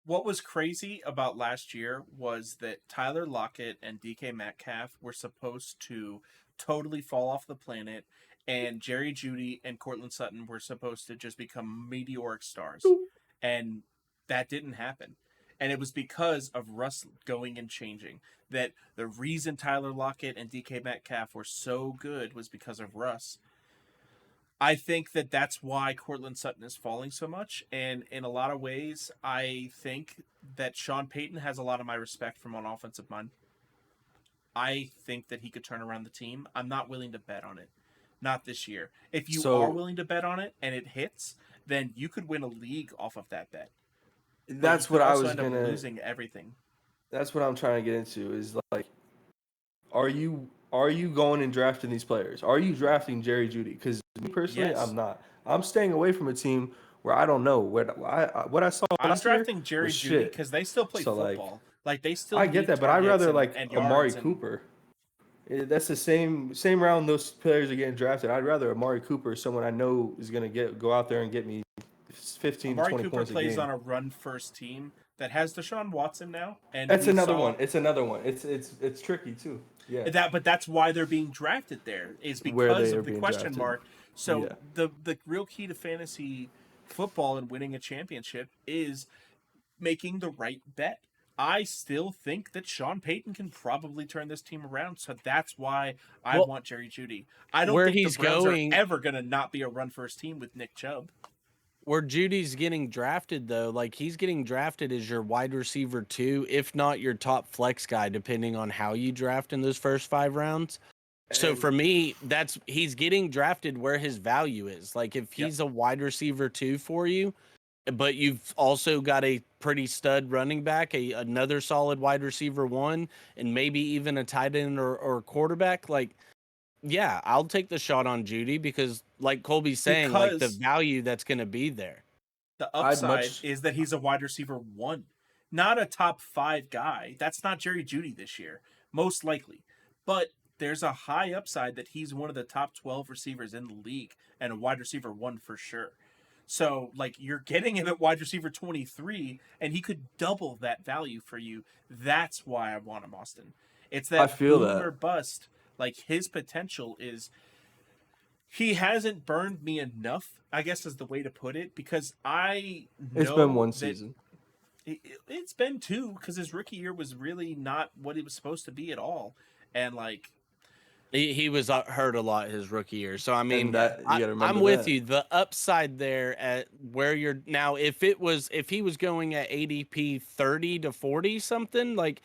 What was crazy about last year was that Tyler Lockett and DK Metcalf were supposed to totally fall off the planet, and Jerry Jeudy and Cortland Sutton were supposed to just become meteoric stars. And that didn't happen. And it was because of Russ going and changing. That the reason Tyler Lockett and DK Metcalf were so good was because of Russ. I think that that's why Cortland Sutton is falling so much. And in a lot of ways, I think that Sean Payton has a lot of my respect from an offensive mind. I think that he could turn around the team. I'm not willing to bet on it. Not this year. If you are willing to bet on it and it hits, then you could win a league off of that bet. That's what I was end up gonna. losing everything. That's what I'm trying to get into. Is like, are you going and drafting these players? Are you drafting Jerry Jeudy? Because me personally, Yes. I'm not. I'm staying away from a team where I don't know what I saw I'm last year drafting Jerry was Jeudy shit. because they still play So football. Like they still I get need that, but I'd targets rather like and Amari yards and Cooper. That's the same round those players are getting drafted. I'd rather Amari Cooper, someone I know is gonna go out there and get me 15 to Amari 20 Cooper points a plays game. on a run first team that has Deshaun Watson now, and That's we another saw one. It's another one. It's tricky too. Yeah. but that's why they're being drafted there is Where because they are of the being question drafted. mark. So Yeah. the real key to fantasy football and winning a championship is making the right bet. I still think that Sean Payton can probably turn this team around, so that's why I Well, want Jerry Jeudy. I don't where think the he's Browns going- are ever going to not be a run first team with Nick Chubb. Where Judy's getting drafted, though, like he's getting drafted as your wide receiver 2, if not your top flex guy, depending on how you draft in those first 5 rounds. So And- for me, he's getting drafted where his value is. Like if he's a wide receiver 2 for you, but you've also got a pretty stud running back, another solid wide receiver 1, and maybe even a tight end or quarterback, like yeah, I'll take the shot on Jeudy because like Colby's saying, like the Because value that's going to be there. the upside is that he's a wide receiver 1, not a top 5 guy. That's not Jerry Jeudy this year, most likely. But there's a high upside that he's one of the top 12 receivers in the league and a wide receiver 1 for sure. So, like, you're getting him at wide receiver 23, and he could double that value for you. That's why I want him, Austin. It's that I feel boom that. or bust. Like, his potential is he hasn't burned me enough, I guess is the way to put it, because I know It's been one that season. it's been 2 because his rookie year was really not what it was supposed to be at all. And, like, He was hurt a lot his rookie year. So, I mean, And that you gotta remember I'm with that. you. The upside there at where you're now, if he was going at ADP 30 to 40 something, like,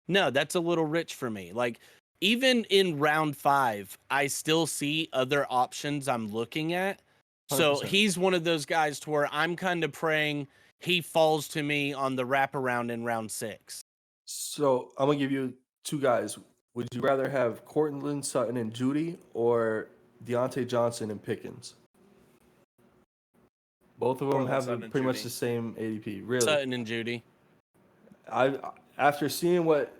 no, that's a little rich for me. Like, even in round 5, I still see other options I'm looking at. So 100%. he's one of those guys to where I'm kind of praying he falls to me on the wraparound in round 6. So I'm gonna give you two guys. Would you rather have Cortland Sutton and Judy or Deontay Johnson and Pickens? Both of them Cortland have Sutton and pretty much Judy. the same ADP. Really, Sutton and Judy. after seeing what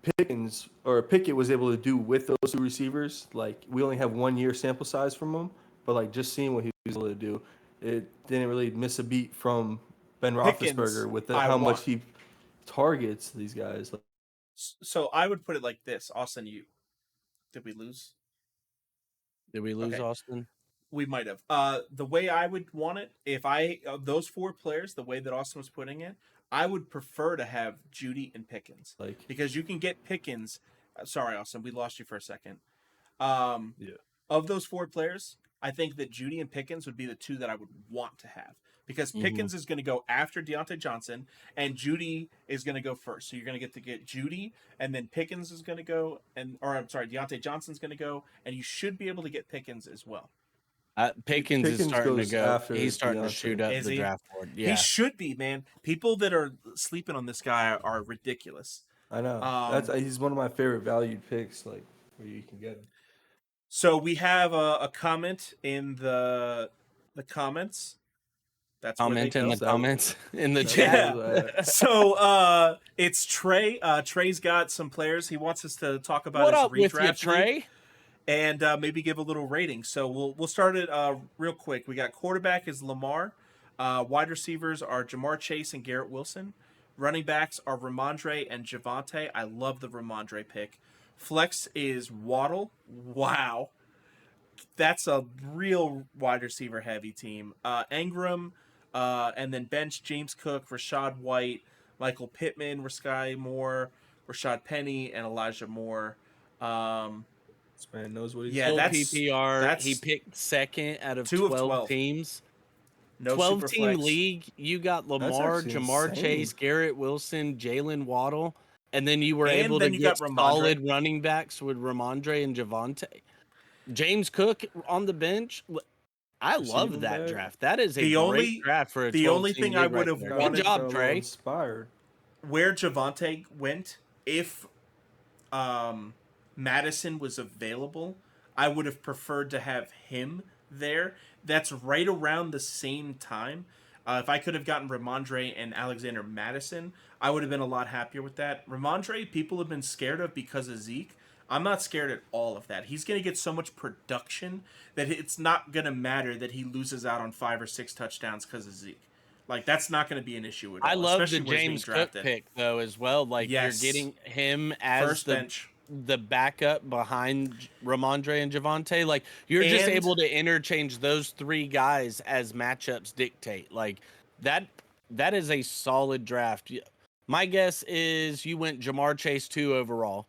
Pickett was able to do with those two receivers, like we only have 1 year sample size from him, but like just seeing what he was able to do, it didn't really miss a beat from Ben Pickens, Roethlisberger with I how much want. he targets these guys. Like, So I would put it like this, Austin. Did we lose? Did we lose Okay. Austin? We might have. The way I would want it, if I those four players, the way that Austin was putting it, I would prefer to have Judy and Pickens because you can get Pickens. Sorry, Austin, we lost you for a second. Yeah. Of those four players, I think that Judy and Pickens would be the two that I would want to have because Pickens is going to go after Deontay Johnson and Judy is going to go first. So you're going to get Judy and then Pickens is going to go Deontay Johnson's going to go and you should be able to get Pickens as well. Pickens is starting to goes go. after He's starting to Deontay. shoot up Is the he? draft board. Yeah, He should be, man. People that are sleeping on this guy are ridiculous. I know he's one of my favorite valued picks, like where you can get him. So we have a comment in the comments. That's comment where in they the go. comments in the That chat. was, So it's Trey. Trey's got some players. He wants us to talk about What his up with you, redraft Trey? league and maybe give a little rating. So we'll start it real quick. We got quarterback is Lamar. Wide receivers are Jamar Chase and Garrett Wilson. Running backs are Ramondre and Javonte. I love the Ramondre pick. Flex is Waddle. Wow. That's a real wide receiver heavy team. Engram, and then bench James Cook, Rashad White, Michael Pittman, Raskai Moore, Rashad Penny, and Elijah Moore. this man knows what he's Yeah, Full that's PPR. He picked second out of 2 of 12 12. teams. No 12-team Superflex. league. You got Lamar, actually Jamar insane. Chase, Garrett Wilson, Jalen Waddle, and then you were And able then to you get got Ramondre. solid running backs with Ramondre and Javonte. James Cook on the bench. I love Receiving that back. draft. That is a The great only- draft for a the 12-team only thing league I would right have there. wanted- Good job, Trey. Inspired. Where Javonte went, if Madison was available, I would have preferred to have him there. That's right around the same time. If I could have gotten Ramondre and Alexander Madison, I would have been a lot happier with that. Ramondre, people have been scared of because of Zeke. I'm not scared at all of that. He's going to get so much production that it's not going to matter that he loses out on 5 or 6 touchdowns because of Zeke. Like, that's not going to be an issue at all. I love the especially where he's being James Cook drafted. pick though as well. Like Yes. you're getting him as First bench. the backup behind Ramondre and Javonte. Like you're just And- able to interchange those three guys as matchups dictate. Like that is a solid draft. My guess is you went Jamar Chase 2 overall,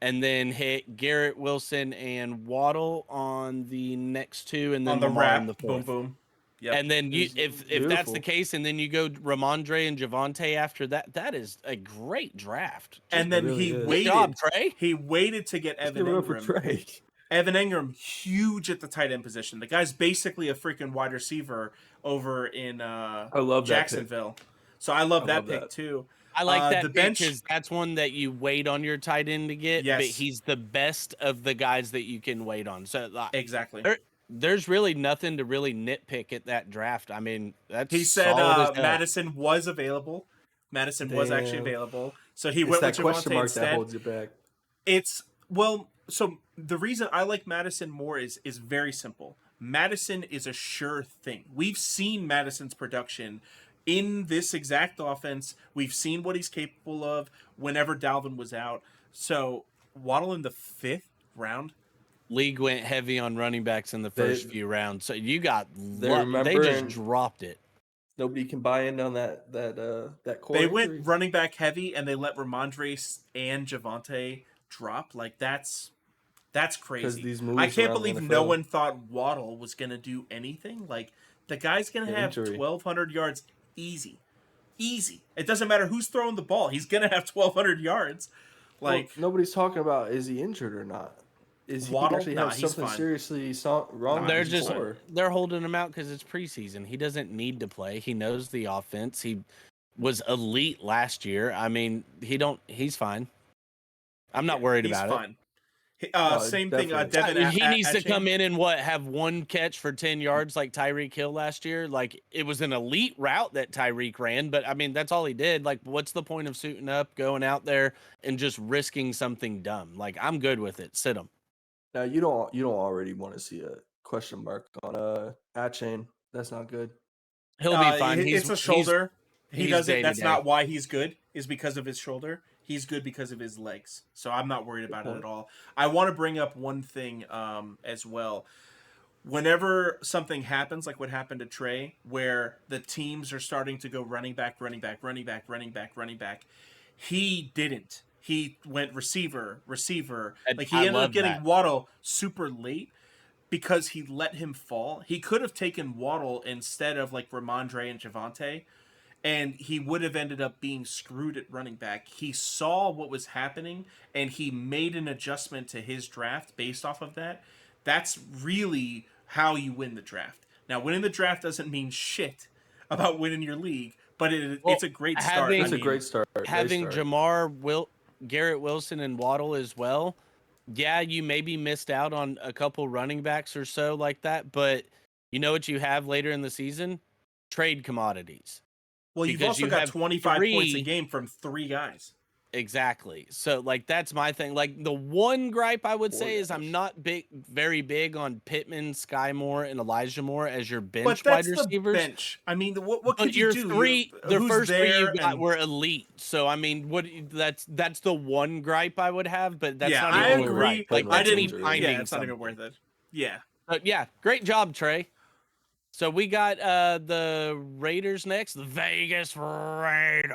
and then hit Garrett Wilson and Waddle on the next 2, and then On the Lamar wrap. in the Boom, 4th. boom. Yep. And then you, if that's beautiful. the case, and then you go Ramondre and Javonte after that, that is a great draft. And then really he is. Good waited. job, Trey. He waited to get Let's Evan give it up for Ingram. Trey. Evan Ingram, huge at the tight end position. The guy's basically a freaking wide receiver over in I love that pick. Jacksonville. So I love I that love pick that. too. I like that the pick bench- because that's one that you wait on your tight end to get, but Yes. he's the best of the guys that you can wait on. So Exactly. there's really nothing to really nitpick at that draft. I mean, that's He said solid as hell. Madison was available. Madison was actually Damn. available. So he It's went that with question Javonte mark that instead. holds you back. So the reason I like Madison more is very simple. Madison is a sure thing. We've seen Madison's production in this exact offense. We've seen what he's capable of whenever Dalvin was out. So Waddle in the 5th round. League went heavy on running backs in the first few rounds. So you got they remembering- just dropped it. Nobody can buy in on that core. They injury. went running back heavy and they let Ramondre and Javonte drop. Like that's crazy. these moves I can't around the believe no NFL. one thought Waddle was gonna do anything. Like the guy's gonna have Injury. 1,200 yards easy. It doesn't matter who's throwing the ball. He's gonna have 1,200 yards. Like Well, nobody's talking about is he injured or not. Is he Waddle? actually Nah, have he's something fine. seriously wrong? Nah, They're with his just core? they're holding him out because it's preseason. He doesn't need to play. He knows the offense. He was elite last year. I mean, he's fine. I'm not worried He's about it. fine. Oh, Same thing. definitely. Devin. He needs to Achane. come in and have one catch for 10 yards like Tyreek Hill last year. Like it was an elite route that Tyreek ran, but I mean that's all he did. Like what's the point of suiting up, going out there and just risking something dumb? Like I'm good with it. Sit him. Now you don't already want to see a question mark on Achane. That's not good. He'll be fine. It's a shoulder. He he's doesn't. day to That's day. not why he's good. Is because of his shoulder. He's good because of his legs. So I'm not worried about it at all. I want to bring up one thing as well. Whenever something happens, like what happened to Trey, where the teams are starting to go running back, running back, running back, running back, running back, he didn't. He went receiver, receiver. Like I he ended up love getting that. Waddle super late because he let him fall. He could have taken Waddle instead of like Ramondre and Javante, and he would have ended up being screwed at running back. He saw what was happening and he made an adjustment to his draft based off of that. That's really how you win the draft. Now, winning the draft doesn't mean shit about winning your league, but it's a great start. having- It's a great start. Having Garrett Wilson and Waddle as well. Yeah, you maybe missed out on a couple running backs or so like that, but you know what you have later in the season? Trade commodities. Well, you've because also you got have 25 points a three- game from 3 guys. Exactly. So like that's my thing. Like the one gripe I would say is I'm not very big on Pittman, Sky Moore, and Elijah Moore as your bench But wide that's the receivers. bench. I mean, what But could you your do? the Who's first three you there got and- were elite. So I mean, that's the one gripe I would have. But that's yeah, not I even a agree. gripe. Like I that's me didn't. finding Yeah, it's not even something. worth it. Yeah. But yeah, great job, Trey. So we got the Raiders next, the Vegas Raiders.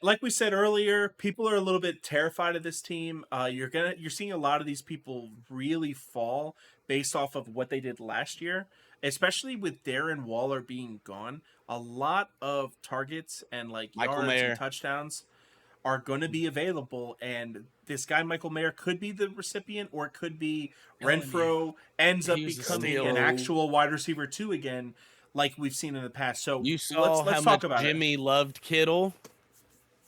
Like we said earlier, people are a little bit terrified of this team. You're seeing a lot of these people really fall based off of what they did last year, especially with Darren Waller being gone. A lot of targets and like Michael yards Mayer. and touchdowns are going to be available, and this guy Michael Mayer could be the recipient, or it could be Telling Renfro ends up he was a becoming steal. an actual wide receiver 2 again, like we've seen in the past. So You saw let's how talk much about Jimmy loved Kittle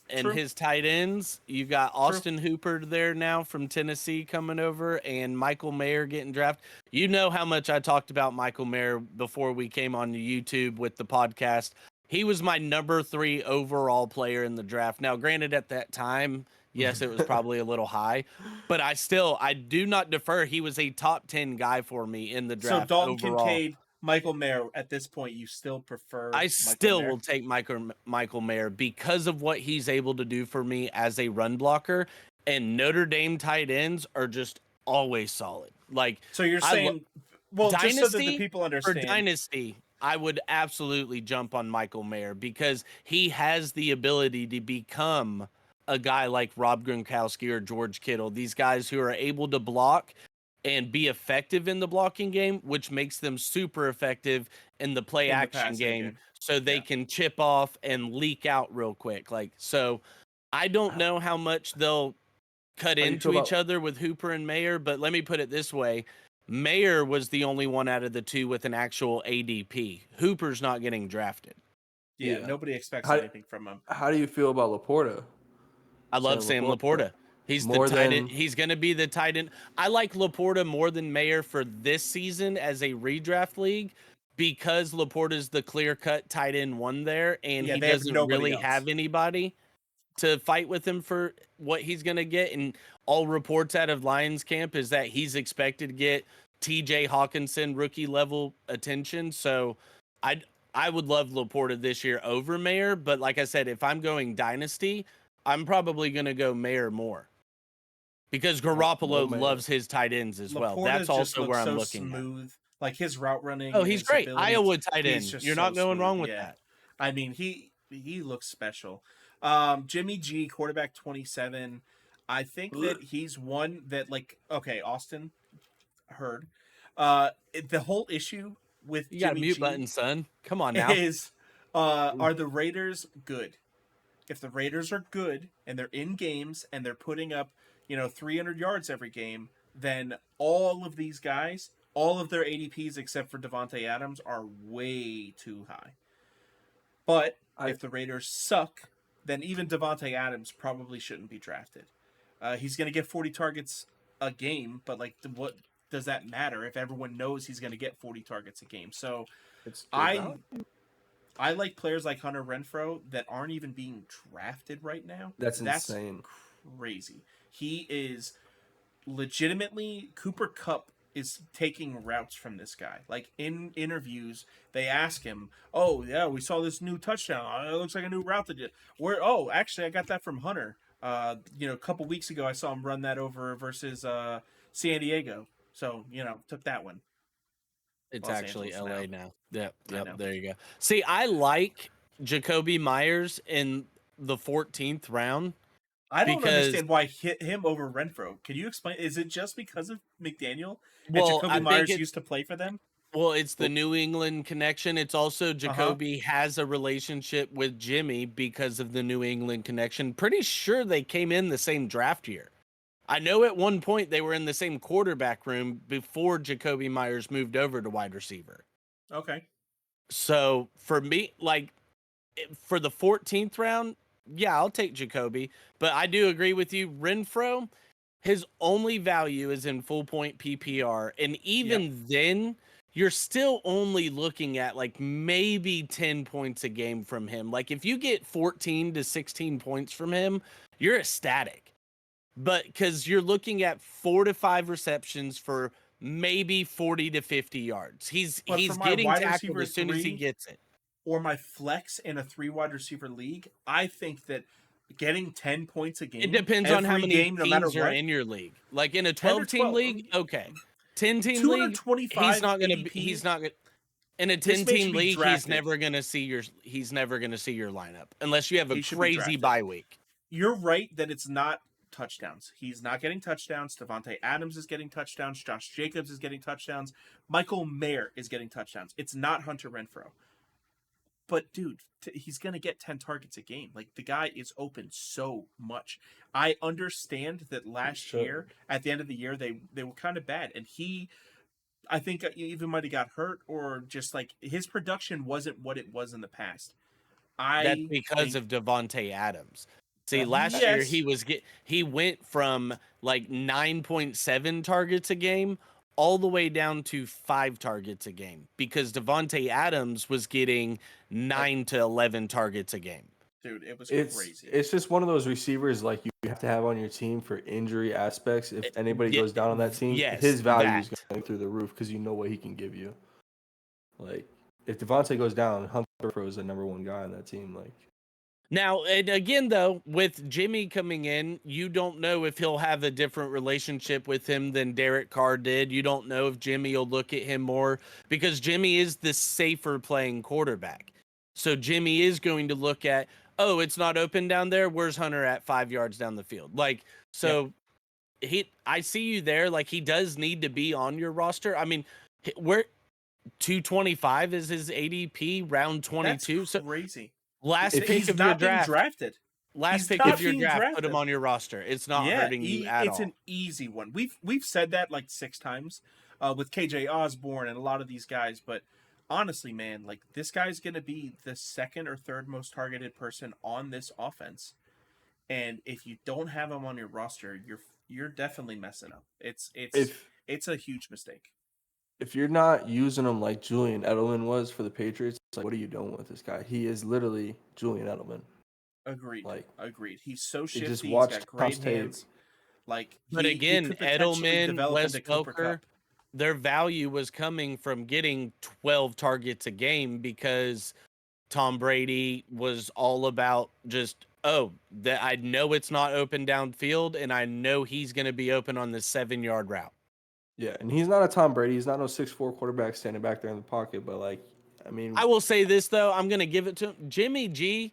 and True. his tight ends. You got Austin Hooper there now from Tennessee coming over, and Michael Mayer getting drafted. You know how much I talked about Michael Mayer before we came on YouTube with the podcast. He was my number 3 overall player in the draft. Now, granted, at that time, yes, it was probably a little high, but I do not defer. He was a top 10 guy for me in the So draft Dalton overall. Kincaid, Michael Mayer. At this point, you still prefer? I Michael still Mayer? will take Michael Mayer because of what he's able to do for me as a run blocker. And Notre Dame tight ends are just always solid. Like So you're I saying, well, just so that the Dynasty, people for understand. Dynasty, I would absolutely jump on Michael Mayer because he has the ability to become a guy like Rob Gronkowski or George Kittle. These guys who are able to block and be effective in the blocking game, which makes them super effective in the play In the action passing game, game. so they Yeah. can chip off and leak out real quick. Like, so I don't know how much they'll cut How do you into feel each about- other with Hooper and Mayer, but let me put it this way. Mayer was the only one out of the two with an actual ADP. Hooper's not getting drafted. Yeah, Yeah. nobody expects How- anything from him. How do you feel about Laporta? I love Sam Laporta. He's More the tight than- end. He's going to be the tight end. I like Laporta more than Mayer for this season as a redraft league because Laporta's the clear-cut tight end 1 there, and Yeah, he they have doesn't nobody really else. have anybody to fight with him for what he's going to get. And all reports out of Lions camp is that he's expected to get TJ Hawkinson rookie level attention. So I would love Laporta this year over Mayer, but like I said, if I'm going dynasty, I'm probably going to go Mayer more because Garoppolo Mayer. loves his tight ends as well. Laporta That's just also looks where I'm so looking at. smooth. Like his route running. Oh, and he's his great. abilities, Iowa tight he's end. just You're so not going smooth. wrong with Yeah. that. I mean, he looks special. Jimmy G, quarterback 27. I think that he's one that, like, okay, Austin heard. The whole issue with You got a Jimmy mute G button, son. Come on now. is, are the Raiders good? If the Raiders are good and they're in games and they're putting up, 300 yards every game, then all of these guys, all of their ADPs except for Devontae Adams are way too high. But if the Raiders suck, then even Devontae Adams probably shouldn't be drafted. He's going to get 40 targets a game, but like, what does that matter if everyone knows he's going to get 40 targets a game? So It's good I value. I like players like Hunter Renfro that aren't even being drafted right now. That's That's insane. crazy. He is legitimately Cooper Cup is taking routes from this guy. Like in interviews, they ask him, "Oh yeah, we saw this new touchdown. It looks like a new route that you where. Oh, actually, I got that from Hunter. A couple weeks ago, I saw him run that over versus San Diego. So took that one. It's Los actually Angeles LA now. now. Yep, I yep. know. There you go. See, I like Jacoby Myers in the 14th round I don't because, understand why hit him over Renfro. Can you explain? Is it just because of McDaniel and well, Jacoby I think Myers it's used to play for them? it's the New England connection. It's also Uh huh. Jacoby has a relationship with Jimmy because of the New England connection. Pretty sure they came in the same draft year. I know at one point they were in the same quarterback room before Jacoby Myers moved over to wide receiver. Okay. So for me, like for the 14th round, yeah, I'll take Jacoby. But I do agree with you. Renfro, his only value is in full point PPR. And Yep. even then, you're still only looking at like maybe 10 points a game from him. Like if you get 14 to 16 points from him, you're ecstatic. But because you're looking at 4 to 5 receptions for maybe 40 to 50 yards. He's But for he's my getting wide tackled receiver as soon as he 3 gets it. or my flex in a 3 wide receiver league, I think that getting 10 points a It game, depends on how every many game, no matter teams are what, in your league. Like in a 10 or 12 team 12, league, okay. 10 team league, 225 he's ADP, not gonna in a this 10 man should team be league, drafted. he's never gonna see your lineup unless you have a He should be crazy drafted. bye week. You're right that it's not touchdowns. He's not getting touchdowns. Devontae Adams is getting touchdowns. Josh Jacobs is getting touchdowns. Michael Mayer is getting touchdowns. It's not Hunter Renfro. But dude, he's gonna get 10 targets a game. Like the guy is open so much. I understand that last Sure. year, at the end of the year, they were kind of bad, and I think even might have got hurt or just like his production wasn't what it was in the past. That's I because think of Devontae Adams. See, last year yes, he went from like 9.7 targets a game all the way down to 5 targets a game because Devontae Adams was getting like 9 to 11 targets a game. dude, it was It's crazy. it's just one of those receivers like you have to have on your team for injury aspects. If anybody Yeah, goes down on that team, yes, his value is that. going through the roof because you know what he can give you. Like if Devontae goes down, Hunter Pro is the number one guy on that team. Like Now, and again, though, with Jimmy coming in, you don't know if he'll have a different relationship with him than Derek Carr did. You don't know if Jimmy will look at him more because Jimmy is the safer playing quarterback. So Jimmy is going to look at, oh, it's not open down there. Where's Hunter at 5 yards down the field? Like, Yep. so I see you there. Like, he does need to be on your roster. I mean, where 225 is his ADP, round That's 22. So crazy. last if pick He's of your not being draft. drafted. Last He's pick not of your being draft, put him drafted. on your roster. It's not Yeah, hurting you at it's all. an easy one. We've said that like 6 times with KJ Osborne and a lot of these guys, but honestly, man, like this guy's gonna be the second or third most targeted person on this offense, and if you don't have him on your roster, you're definitely messing up. if It's a huge mistake. if you're not using him like Julian Edelman was for the Patriots, it's like what are you doing with this guy? He is literally Julian Edelman. Agreed. Like Agreed. He's so you just shifty. He's watch got Tom's great tape. hands. Like But he again, could potentially Edelman, develop Wes into Cooper Welker, Cup. their value was coming from getting 12 targets a game because Tom Brady was all about just, oh, that I know it's not open downfield and I know he's going to be open on the 7 yard route. Yeah, and he's not a Tom Brady. He's not no 6'4" quarterback standing back there in the pocket. But like, I mean, I will say this, though. I'm going to give it to him. Jimmy G,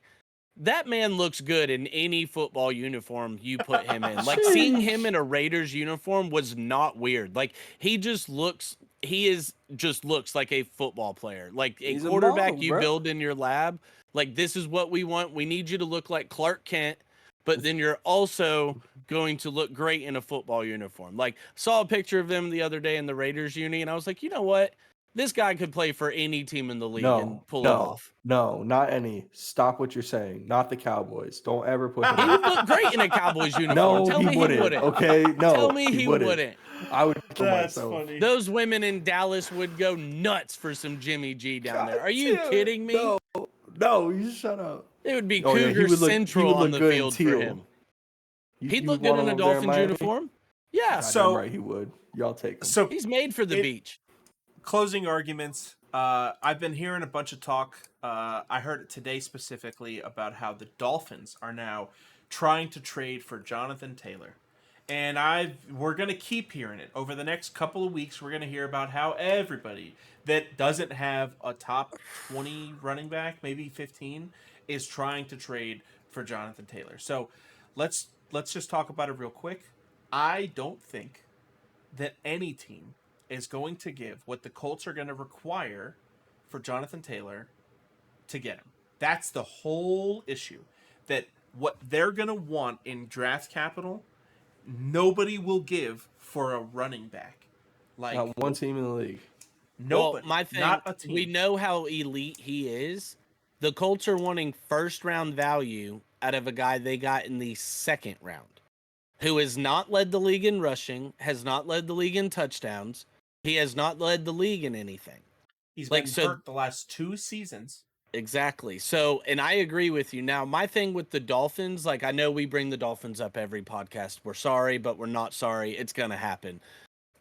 that man looks good in any football uniform you put him in. Like seeing him sheesh. in a Raiders uniform was not weird. Like he just looks like a football player. Like a He's a quarterback model, you bro. build in your lab. Like this is what we want. We need you to look like Clark Kent, but then you're also going to look great in a football uniform. Like saw a picture of them the other day in the Raiders uni and I was like, "You know what? This guy could play for any team in the league and No, pull it no, off. no, not any. Stop what you're saying. Not the Cowboys. Don't ever put him. He would look great in a Cowboys uniform. No, Tell he me wouldn't. he wouldn't. Okay, no, Tell me he wouldn't. I would kill That's myself. funny. Those women in Dallas would go nuts for some Jimmy G down there. God Are you damn, kidding me? No, you shut up. It would be Oh, yeah, Cougar he would Central on look the good in field for teal. him. You He'd look want good in him a over there Dolphins Miami? uniform. Yeah. Goddamn So- right he would. Y'all take him. So He's made for the beach. closing arguments. I've been hearing a bunch of talk. I heard it today specifically about how the Dolphins are now trying to trade for Jonathan Taylor. And we're going to keep hearing it. Over the next couple of weeks, we're going to hear about how everybody that doesn't have a top 20 running back, maybe 15, is trying to trade for Jonathan Taylor. So let's just talk about it real quick. I don't think that any team is going to give what the Colts are going to require for Jonathan Taylor to get him. That's the whole issue. That what they're going to want in draft capital, nobody will give for a running back. Like Not one team in the league. nobody. Well, my thing, not a team. we know how elite he is. The Colts are wanting first round value out of a guy they got in the second round, who has not led the league in rushing, has not led the league in touchdowns. He has not led the league in anything. He's like, been so- hurt the last 2 seasons. Exactly. So, and I agree with you. Now, my thing with the Dolphins, like I know we bring the Dolphins up every podcast. We're sorry, but we're not sorry. It's going to happen.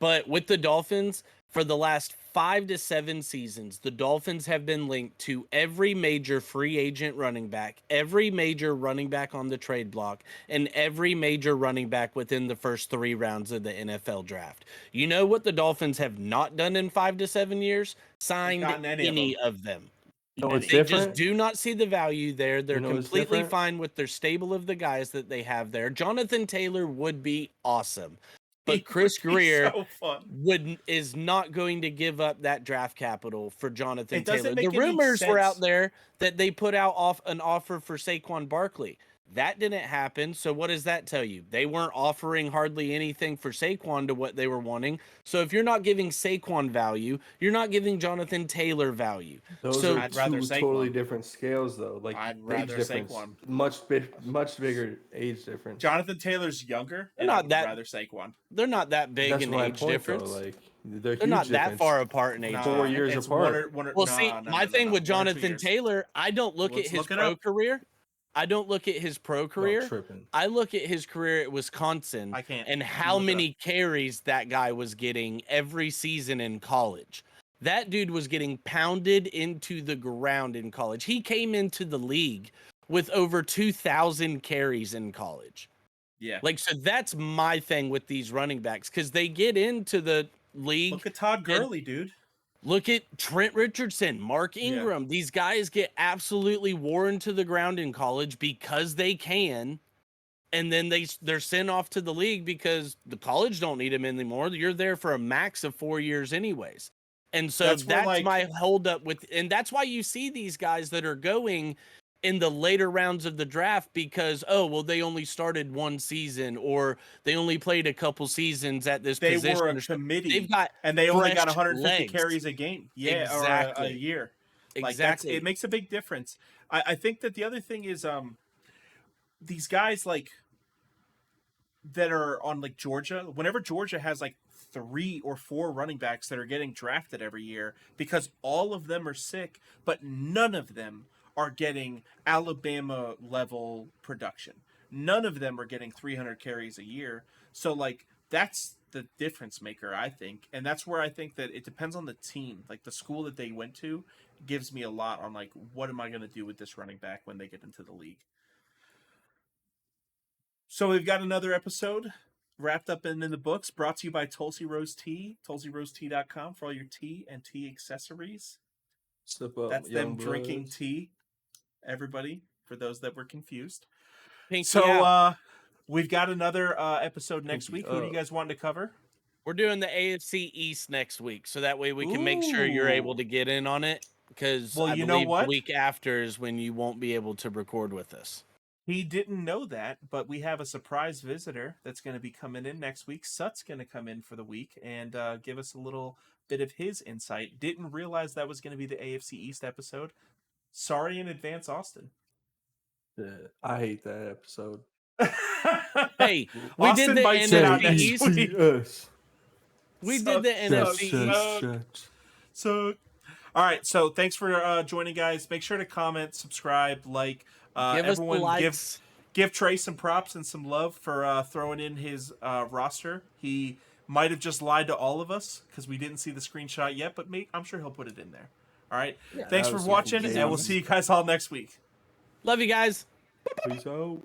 But with the Dolphins, for the last 5 to 7 seasons, the Dolphins have been linked to every major free agent running back, every major running back on the trade block, and every major running back within the first 3 rounds of the NFL draft. You know what the Dolphins have not done in 5 to 7 years? Signed gotten any any of of them. You know what's They different? just do not see the value there. They're You know what's completely different? fine with their stable of the guys that they have there. Jonathan Taylor would be awesome. He But Chris would be Greer so fun. is not going to give up that draft capital for Jonathan It doesn't Taylor. make The any rumors were out sense. there that they put out an offer for Saquon Barkley. That didn't happen. So what does that tell you? They weren't offering hardly anything for Saquon to what they were wanting. So if you're not giving Saquon value, you're not giving Jonathan Taylor value. Those So- are I'd rather two Saquon. totally different scales, though. Like I'd age rather difference, Saquon. much bigger age difference. Jonathan Taylor's younger, and Not I would that- rather Saquon. They're not that big That's in my age point, difference. though. Like they're They're not huge that difference. far apart in age. Nah, 4 years it's apart. Well, see, my thing with 1 or 2 Jonathan years. Taylor, I don't look Let's at his look it pro up. career. I don't look at his pro Y'all career. tripping. I look at his career at Wisconsin I can't. and You how look it many carries that guy was getting every season in college. That dude was getting pounded into the ground in college. He came into the league with over 2,000 carries in college. Yeah. Like, so that's my thing with these running backs because they get into the league. Look at Todd Gurley, dude. Look at Trent Richardson, Mark Yeah. Ingram. These guys get absolutely worn to the ground in college because they can. And then they're sent off to the league because the college don't need them anymore. You're there for a max of 4 years anyways. And so That's that's, where, like- my holdup with, and that's why you see these guys that are going in the later rounds of the draft because, oh, well, they only started 1 season or they only played a couple seasons at this They position. were or a something. committee, They've got and they only got fresh 150 legs. carries a game. Yeah, or a Exactly. year. Like Exactly. it makes a big difference. I think that the other thing is these guys like that are on like Georgia. Whenever Georgia has like 3 or 4 running backs that are getting drafted every year, because all of them are sick, but none of them are getting Alabama level production. None of them are getting 300 carries a year. So like that's the difference maker, I think. And that's where I think that it depends on the team. Like the school that they went to gives me a lot on like what am I going to do with this running back when they get into the league. So we've got another episode wrapped up in the books, brought to you by Tulsi Rose Tea, tulsirosetea.com for all your tea and tea accessories. Slip up, That's young them drinking bloods. tea, everybody, for those that were confused. Pinky So out. we've got another episode next Pinky week. Who do you up. guys want to cover? We're doing the AFC East next week, so that way we can make sure you're able Ooh. to get in on it. Because Well, I you know believe what? the week after is when you won't be able to record with us. He didn't know that, but we have a surprise visitor that's going to be coming in next week. Sut's going to come in for the week and give us a little bit of his insight. Didn't realize that was going to be the AFC East episode. Sorry in advance, Austin. Yeah, I hate that episode. Hey, we did Austin the might sit out NFC next East. week. Yes. We Suck, did the suck, NFC East. So, all right. So, thanks for joining, guys. Make sure to comment, subscribe, like. Give us the Everyone, likes. give Trey some props and some love for throwing in his roster. He might have just lied to all of us because we didn't see the screenshot yet, but I'm sure he'll put it in there. All right. Yeah, Thanks that for was watching, fucking and we'll genius. see you guys all next week. Love you guys. Peace out.